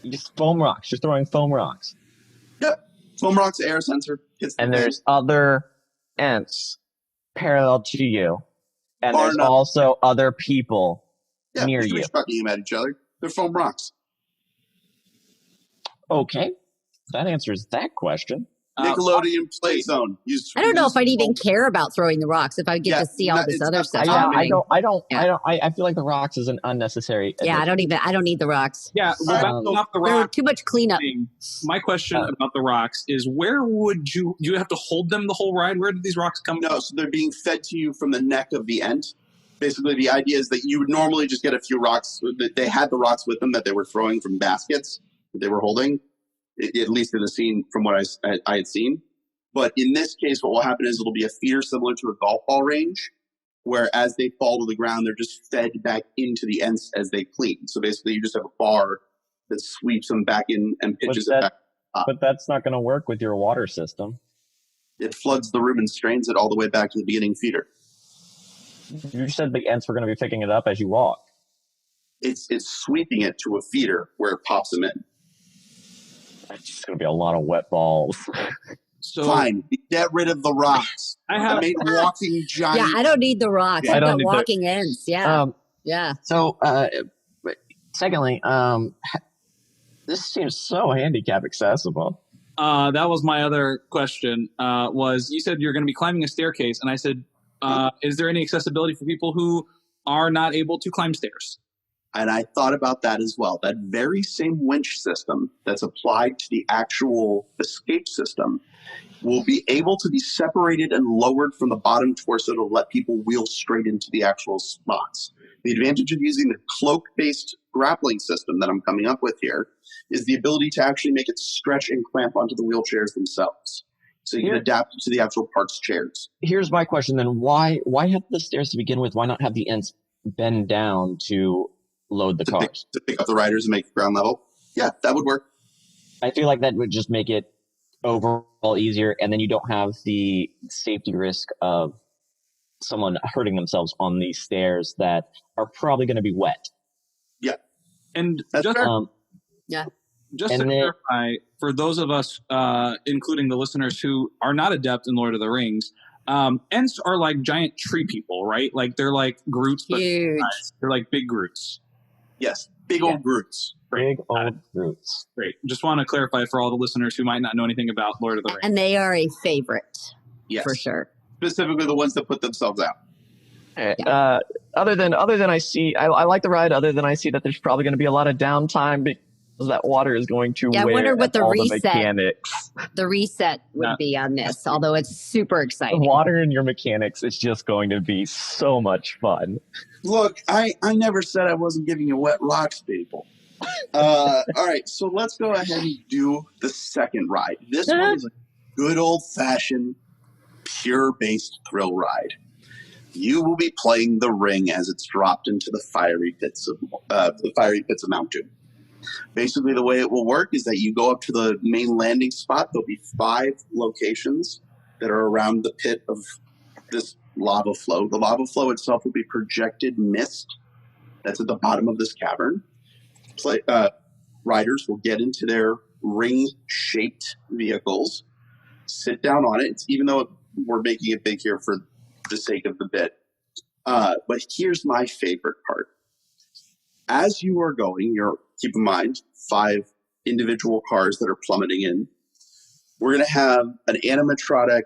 Just foam rocks. You're throwing foam rocks. Yep. Foam rocks, air sensor. And there's other Ents parallel to you. And there's also other people near you. Yeah, chucking them at each other. They're foam rocks. Okay. That answers that question. Nickelodeon Play Zone. I don't know if I'd even care about throwing the rocks if I get to see all this other stuff. I feel like the rocks is an unnecessary. Yeah, I don't need the rocks. Yeah, off the rocks. Too much cleanup. My question about the rocks is, where would you have to hold them the whole ride? Where did these rocks come from? No, so they're being fed to you from the neck of the Ent. Basically, the idea is that you would normally just get a few rocks. They had the rocks with them that they were throwing from baskets that they were holding. At least in the scene from what I had seen. But in this case, what will happen is it'll be a feeder similar to a golf ball range, where as they fall to the ground, they're just fed back into the Ents as they clean. So basically, you just have a bar that sweeps them back in and pitches it back up. But that's not going to work with your water system. It floods the room and strains it all the way back to the beginning feeder. You said the Ents were going to be picking it up as you walk. It's sweeping it to a feeder where it pops them in. It's just going to be a lot of wet balls. So fine, get rid of the rocks. I made walking giant. Yeah, I don't need the rocks. Yeah, I've got walking Ents. Yeah, yeah. So, secondly, this seems so handicap accessible. That was my other question. Was you said you're going to be climbing a staircase, and I said, is there any accessibility for people who are not able to climb stairs? And I thought about that as well. That very same winch system that's applied to the actual escape system will be able to be separated and lowered from the bottom torso to let people wheel straight into the actual spots. The advantage of using the cloak-based grappling system that I'm coming up with here is the ability to actually make it stretch and clamp onto the wheelchairs themselves. So you can adapt to the actual parts chairs. Here's my question then. Why have the stairs to begin with? Why not have the Ents bend down to load the cars? To pick up the riders and make it ground level? Yeah, that would work. I feel like that would just make it overall easier, and then you don't have the safety risk of someone hurting themselves on these stairs that are probably going to be wet. Yeah. And that's just, yeah. Just to clarify, for those of us, including the listeners who are not adept in Lord of the Rings, Ents are like giant tree people, right? Like they're like Groots, but they're like big Groots. Yes, big old Groots. Big old Groots. Great. Just want to clarify for all the listeners who might not know anything about Lord of the Rings. And they are a favorite, for sure. Specifically the ones that put themselves out. Other than I see, I like the ride. Other than I see that there's probably going to be a lot of downtime that water is going to I wear wonder what the all reset the mechanics. the reset would be on this, although it's super exciting. Water in your mechanics is just going to be so much fun. Look, I never said I wasn't giving you wet rocks, people. All right, so let's go ahead and do the second ride. This one is a good old-fashioned, pure-based thrill ride. You will be playing the ring as it's dropped into the fiery pits of Mount Doom. Basically, the way it will work is that you go up to the main landing spot. There'll be 5 locations that are around the pit of this lava flow. The lava flow itself will be projected mist that's at the bottom of this cavern. Riders will get into their ring-shaped vehicles, sit down on it. Even though we're making it big here for the sake of the bit. But here's my favorite part. As you are going, keep in mind, 5 individual cars that are plummeting in. We're going to have an animatronic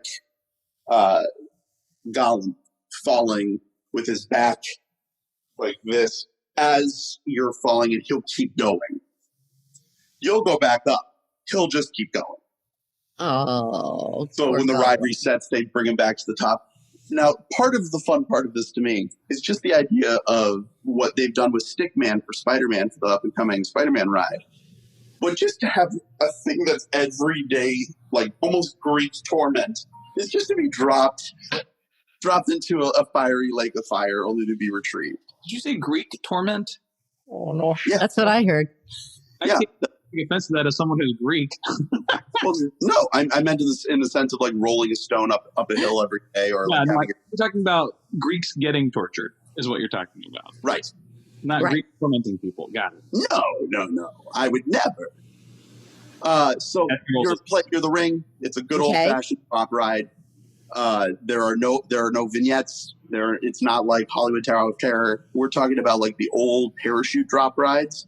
golem falling with his back like this as you're falling, and he'll keep going. You'll go back up. He'll just keep going. Oh. So when the ride resets, they bring him back to the top. Now, part of the fun part of this to me is just the idea of what they've done with Stickman for Spider-Man for the up-and-coming Spider-Man ride. But just to have a thing that's everyday, like almost Greek torment, is just to be dropped into a fiery lake of fire only to be retrieved. Did you say Greek torment? Oh, no. Yeah. That's what I heard. I take offense to that as someone who's Greek. Well, no, I meant in the sense of like rolling a stone up a hill every day, or Yeah, you're talking about Greeks getting tortured, is what you're talking about. Right. Not Right. Greek tormenting people. Got it. No. I would never. So you're the ring. It's a good old-fashioned pop ride. There are no vignettes. It's not like Hollywood Tower of Terror. We're talking about like the old parachute drop rides.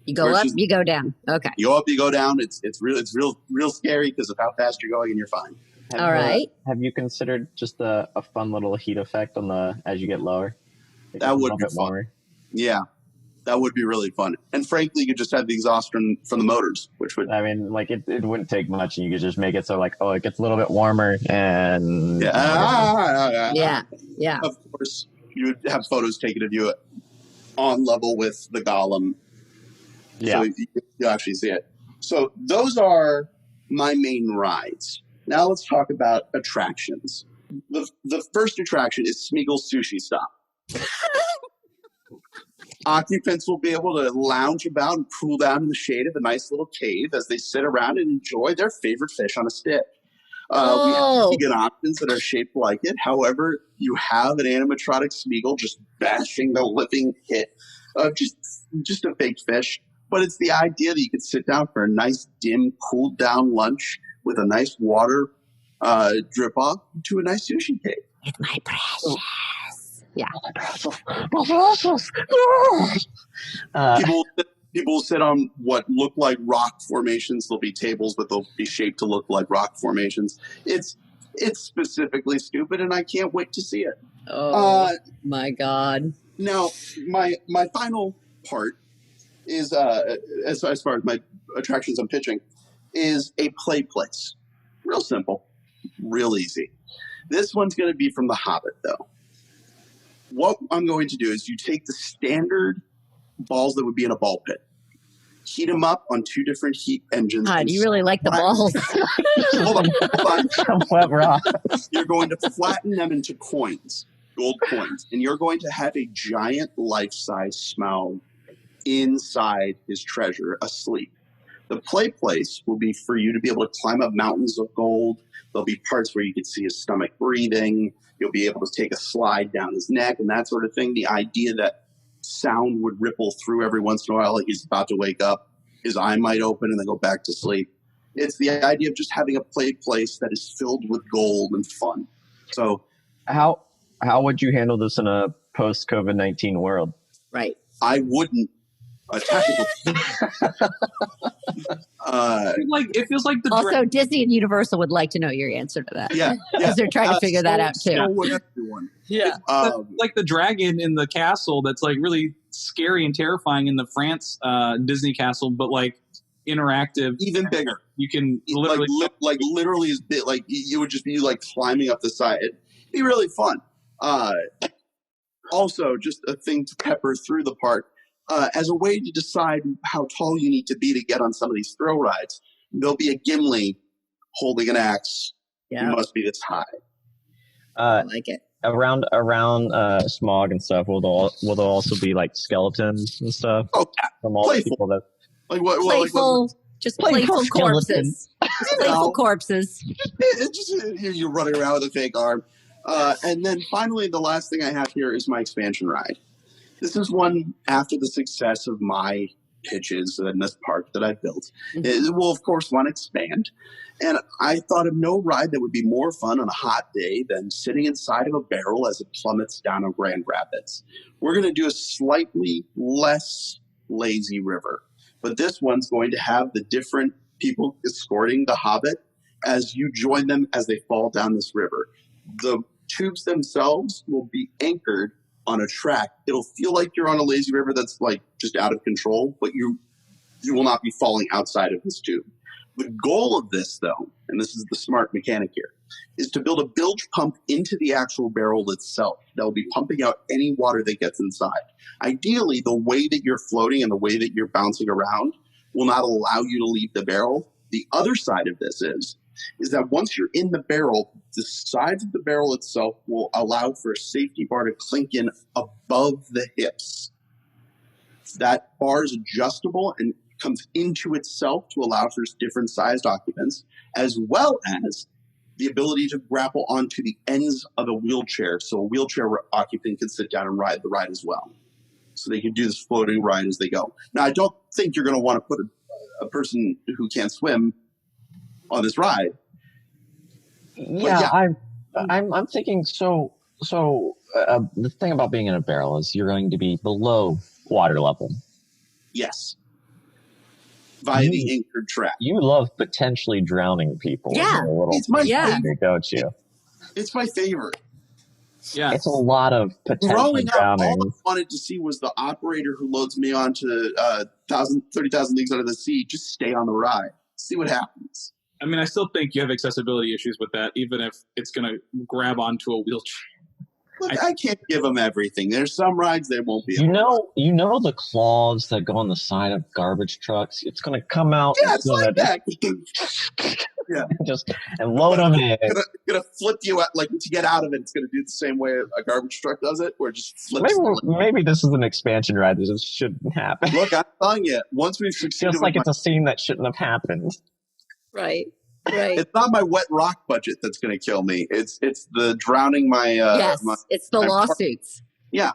You go up, you go down. Okay. You go up, you go down. It's real scary because of how fast you're going, and you're fine. All right. Have you considered just a fun little heat effect as you get lower? That would be fun. Yeah, that would be really fun. And frankly, you could just have the exhaust from the motors, which would. I mean, like it wouldn't take much, and you could just make it so like, oh, it gets a little bit warmer, and Yeah. Of course, you would have photos taken of you on level with the golem. Yeah. So you actually see it. So those are my main rides. Now let's talk about attractions. The first attraction is Smeagol's Sushi Stop. Occupants will be able to lounge about and cool down in the shade of a nice little cave as they sit around and enjoy their favorite fish on a stick. We have vegan options that are shaped like it. However, you have an animatronic Smeagol just bashing the living hit of just a fake fish. But it's the idea that you could sit down for a nice, dim, cooled down lunch with a nice water drip off to a nice sushi cake. With my precious. Yeah. People will sit on what look like rock formations. There'll be tables, but they'll be shaped to look like rock formations. It's specifically stupid, and I can't wait to see it. Oh, my God. Now, my final part is, as far as my attractions I'm pitching, is a play place. Real simple, real easy. This one's going to be from The Hobbit, though. What I'm going to do is you take the standard balls that would be in a ball pit, heat them up on 2 different heat engines. God, you really like the balls. Hold on. You're going to flatten them into coins, gold coins, and you're going to have a giant life-size Smaug inside his treasure asleep. The play place will be for you to be able to climb up mountains of gold. There'll be parts where you can see his stomach breathing. You'll be able to take a slide down his neck and that sort of thing. The idea that sound would ripple through every once in a while, like he's about to wake up, his eye might open and then go back to sleep. It's the idea of just having a play place that is filled with gold and fun. So how would you handle this in a post-COVID-19 world? Right. I wouldn't. Tactical. It feels like the also Disney and Universal would like to know your answer to that. Yeah, because they're trying to figure that out too. So would everyone. like the dragon in the castle that's like really scary and terrifying in the France Disney castle, but like interactive, even bigger. You can literally literally is big. Like you would just be like climbing up the side. It'd be really fun. Also, just a thing to pepper through the park as a way to decide how tall you need to be to get on some of these thrill rides. There'll be a Gimli holding an axe. Yeah. You must be this high. I like it. Around Smog and stuff, will there also be like skeletons and stuff? Oh, from all the people that playful corpses. Just playful corpses. You're running around with a fake arm. And then finally, the last thing I have here is my expansion ride. This is one after the success of my pitches in this park that I built. It will, of course, want to expand. And I thought of no ride that would be more fun on a hot day than sitting inside of a barrel as it plummets down a Grand Rapids. We're going to do a slightly less lazy river. But this one's going to have the different people escorting the Hobbit as you join them as they fall down this river. The tubes themselves will be anchored on a track. It'll feel like you're on a lazy river that's like just out of control, but you will not be falling outside of this tube. The goal of this, though, and this is the smart mechanic here, is to build a bilge pump into the actual barrel itself that will be pumping out any water that gets inside. Ideally, the way that you're floating and the way that you're bouncing around will not allow you to leave the barrel. The other side of this is that once you're in the barrel, the sides of the barrel itself will allow for a safety bar to clink in above the hips. That bar is adjustable and comes into itself to allow for different sized occupants, as well as the ability to grapple onto the ends of a wheelchair, so a wheelchair occupant can sit down and ride the ride as well. So they can do this floating ride as they go. Now, I don't think you're going to want to put a person who can't swim on this ride. Yeah. I'm thinking so the thing about being in a barrel is you're going to be below water level. Yes. Via the anchored track. You love potentially drowning people. Yeah. It's my favorite, don't you? It's my favorite. Yeah. It's a lot of potential Growing drowning. up, all I wanted to see was the operator who loads me onto 30,000 Leagues Under the Sea just stay on the ride. See what happens. I mean, I still think you have accessibility issues with that, even if it's going to grab onto a wheelchair. Look, I can't give them everything. There's some rides they won't be. You know the claws that go on the side of garbage trucks. It's going to come out. Yeah, it's like that. Yeah, and load them in. Gonna flip you out, like to get out of it. It's gonna do the same way a garbage truck does it, where it just flips. Maybe this is an expansion ride that just shouldn't happen. Look, I'm telling you, once we've succeeded, just like it's a scene that shouldn't have happened. Right. It's not my wet rock budget that's going to kill me. It's the drowning my. Yes, it's the lawsuits. Yeah.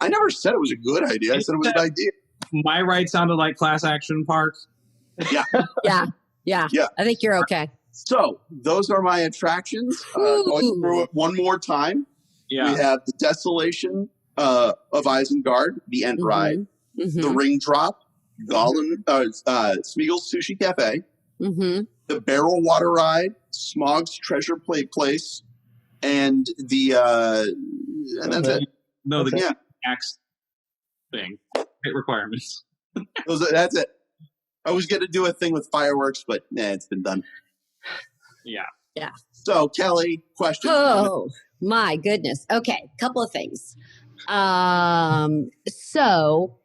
I never said it was a good idea. I said it was an idea. My ride sounded like Class Action Park. Yeah. I think you're okay. So those are my attractions. Going through it one more time. Yeah. We have the Desolation of Isengard, the End Ride, the Ring Drop, Smeagol's Sushi Cafe. The Barrel Water Ride, Smog's Treasure Play Place, and and that's it. No, the axe thing. Hit requirements. That's it. I was going to do a thing with fireworks, but it's been done. Yeah. So, Kelly, question. Oh, my goodness. Okay, couple of things. So,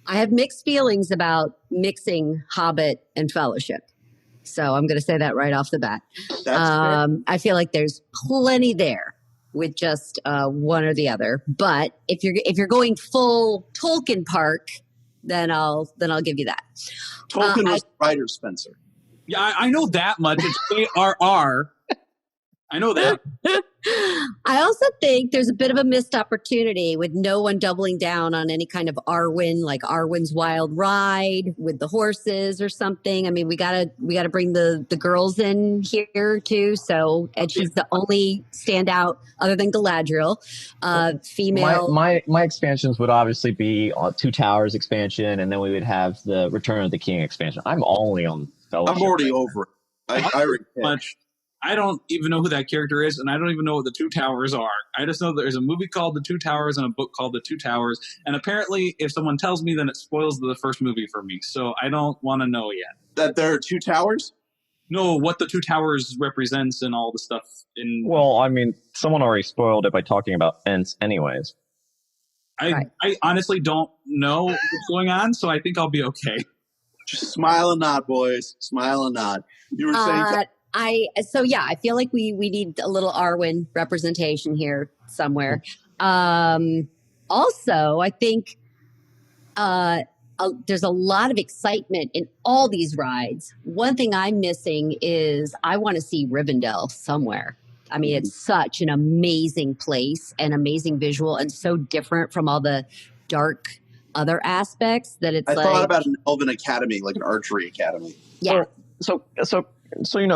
I have mixed feelings about mixing Hobbit and Fellowship. So I'm going to say that right off the bat. I feel like there's plenty there with just one or the other. But if you're going full Tolkien Park, then I'll give you that. Tolkien was writer, Spencer. Yeah, I know that much. It's ARR. I know that. I also think there's a bit of a missed opportunity with no one doubling down on any kind of Arwen, like Arwen's Wild Ride with the horses or something. I mean, we gotta bring the girls in here too. So, and she's the only standout other than Galadriel, female. My expansions would obviously be Two Towers expansion, and then we would have the Return of the King expansion. I'm only on Fellowship. I'm already over it. I I don't even know who that character is, and I don't even know what the Two Towers are. I just know there's a movie called The Two Towers and a book called The Two Towers, and apparently if someone tells me, then it spoils the first movie for me, so I don't want to know yet. That there are two towers? No, what the Two Towers represents and all the stuff in... Well, I mean, someone already spoiled it by talking about Ents anyways. I honestly don't know what's going on, so I think I'll be okay. Just smile and nod, boys. Smile and nod. You were saying... I feel like we need a little Arwen representation here somewhere. Also, I think there's a lot of excitement in all these rides. One thing I'm missing is I want to see Rivendell somewhere. I mean, it's such an amazing place and amazing visual and so different from all the dark other aspects that it's I thought about an elven academy, like an archery academy. Yeah. So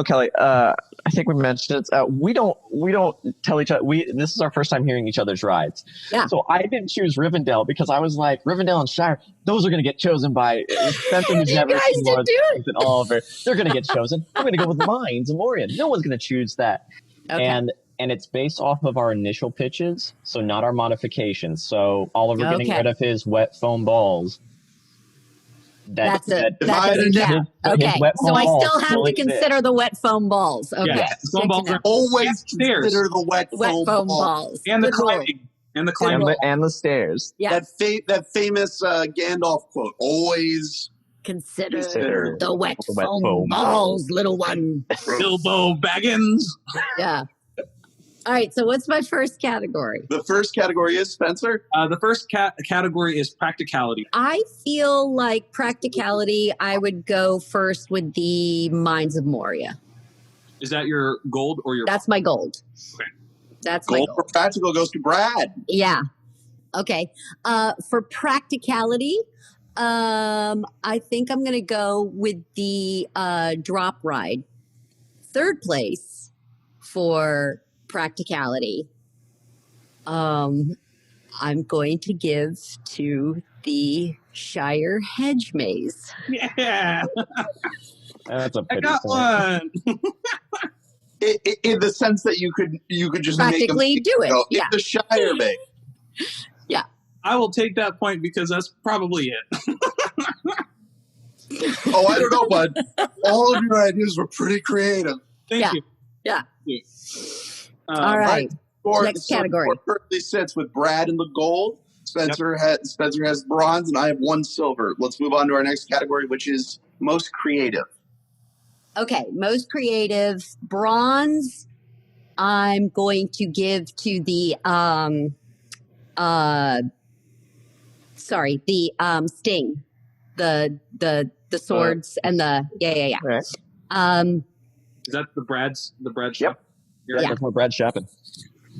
Kelly, I think we mentioned it. We don't tell each other. This is our first time hearing each other's rides. Yeah. So I didn't choose Rivendell because I was like, Rivendell and Shire, those are going to get chosen by Spencer, who's never seen more than Oliver. They're going to get chosen. I'm going to go with Mines and Moria. No one's going to choose that. Okay. And it's based off of our initial pitches, so not our modifications. So Oliver getting rid of his wet foam balls. Okay, so I still have to consider the wet foam balls. Okay, yeah, foam balls are always consider the wet foam balls and the climbing and the stairs. Yeah, that famous Gandalf quote: "Always consider the wet foam balls, little one." Bilbo Baggins. Yeah. All right, so what's my first category? The first category is, Spencer? The first category is practicality. I feel like practicality, I would go first with the Mines of Moria. Is that your gold or your... That's my gold. Okay. That's my gold. For practical goes to Brad. Yeah. Okay. For practicality, I think I'm going to go with the drop ride. Third place for practicality, I'm going to give to the Shire Hedge Maze. Yeah. That's a I got one. In the sense that you could just practically make do it. Yeah. The Shire Maze. Yeah. I will take that point because that's probably it. Oh, I don't know, bud. All of your ideas were pretty creative. Thank you. Yeah. Thank you. All right. Next category. Currently sits with Brad in the gold. Spencer has bronze, and I have one silver. Let's move on to our next category, which is most creative. Okay, most creative bronze. I'm going to give to the Sting, the swords and the Right. Is that the Brad shop? Yep. Yeah, that's more Brad shopping.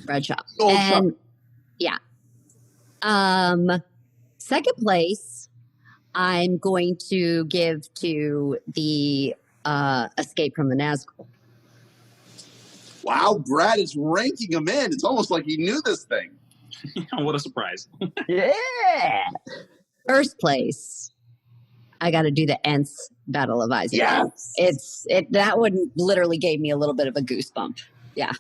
Brad shop. Gold And yeah. Second place, I'm going to give to the Escape from the Nazgul. Wow, Brad is ranking them in. It's almost like he knew this thing. What a surprise. Yeah. First place, I got to do the Ents Battle of Isengard. Yes. That one literally gave me a little bit of a goosebump. Yeah.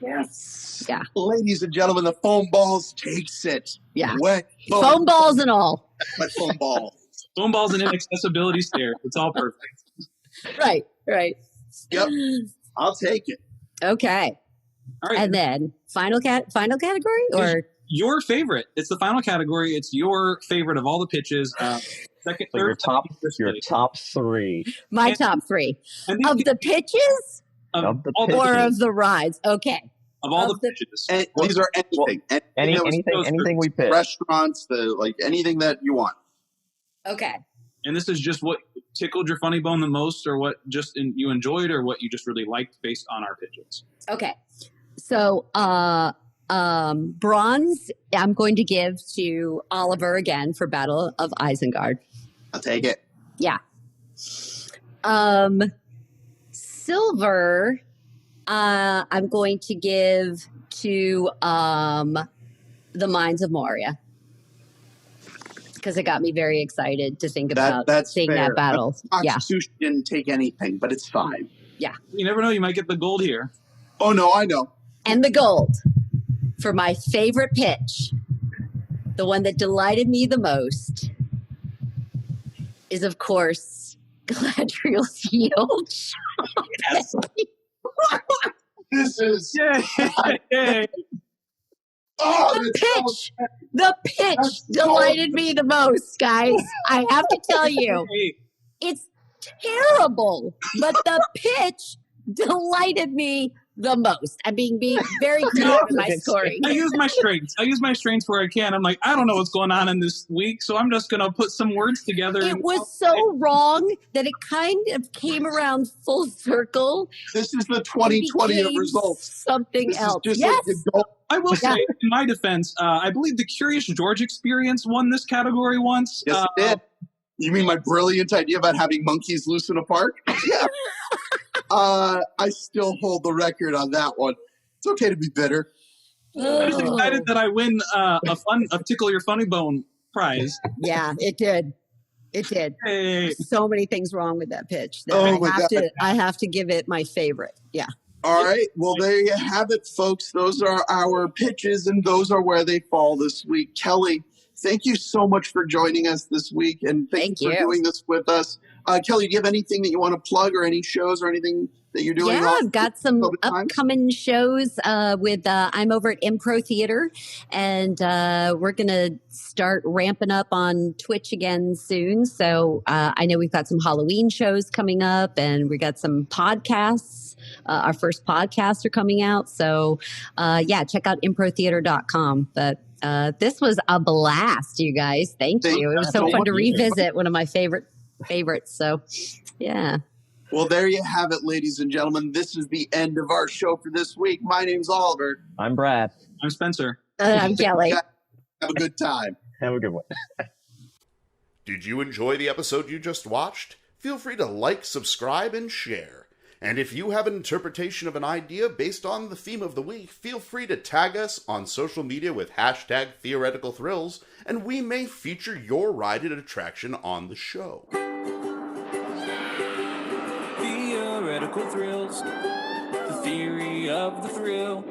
Yes. Yeah. Ladies and gentlemen, the foam balls takes it. Yeah. Wet Foam balls and all. Wet foam balls. Foam balls and inaccessibility stairs. It's all perfect. Right. Yep. I'll take it. Okay. All right. And then final category or your favorite. It's the final category. It's your favorite of all the pitches. Second, So third, your top three. my top three and of the pitches Of the or pitches. of the rides. Okay. of all of the pitches. And these are anything. Anything we pick. Restaurants, anything that you want. Okay. And this is just what tickled your funny bone the most, or what you enjoyed, or what you just really liked based on our pitches. Okay. So bronze, I'm going to give to Oliver again for Battle of Isengard. I'll take it. Yeah. Silver, I'm going to give to the Mines of Moria because it got me very excited to think about seeing that battle. Sushi didn't take anything, but it's fine. Yeah. You never know. You might get the gold here. Oh, no, I know. And the gold for my favorite pitch, the one that delighted me the most, is, of course, Galadriel Shield. Yes. This is... Yay. Oh, The pitch delighted me the most, guys. I have to tell you, it's terrible, but the pitch delighted me the most. I'm being very creative in my scoring. I use my strengths where I can. I'm like, I don't know what's going on in this week, so I'm just going to put some words together. It was so wrong that it kind of came around full circle. This is the 2020 results. Something else. Yes. I will say, in my defense, I believe the Curious George Experience won this category once. Yes, it did. You mean my brilliant idea about having monkeys loose in a park? Yeah. I still hold the record on that one. It's okay to be bitter. I'm just excited that I win a Tickle Your Funny Bone prize. Yeah, it did. It did. Hey. So many things wrong with that pitch. I have to give it my favorite. Yeah. All right. Well, there you have it, folks. Those are our pitches, and those are where they fall this week. Kelly, thank you so much for joining us this week, and thank you for doing this with us. Kelly, do you have anything that you want to plug, or any shows or anything that you're doing? Yeah, I've got some upcoming shows with I'm over at Impro Theater, and we're going to start ramping up on Twitch again soon. So I know we've got some Halloween shows coming up, and we got some podcasts. Our first podcasts are coming out. So check out improtheater.com. But this was a blast, you guys. Thank you. It was so fun to revisit one of my favorites. So, yeah. Well, there you have it, ladies and gentlemen. This is the end of our show for this week. My name's Oliver. I'm Brad. I'm Spencer. I'm Kelly. Have a good time. Have a good one. Did you enjoy the episode you just watched? Feel free to like, subscribe, and share. And if you have an interpretation of an idea based on the theme of the week, feel free to tag us on social media with hashtag Theoretical Thrills, and we may feature your ride and attraction on the show. Theoretical Thrills, the theory of the thrill.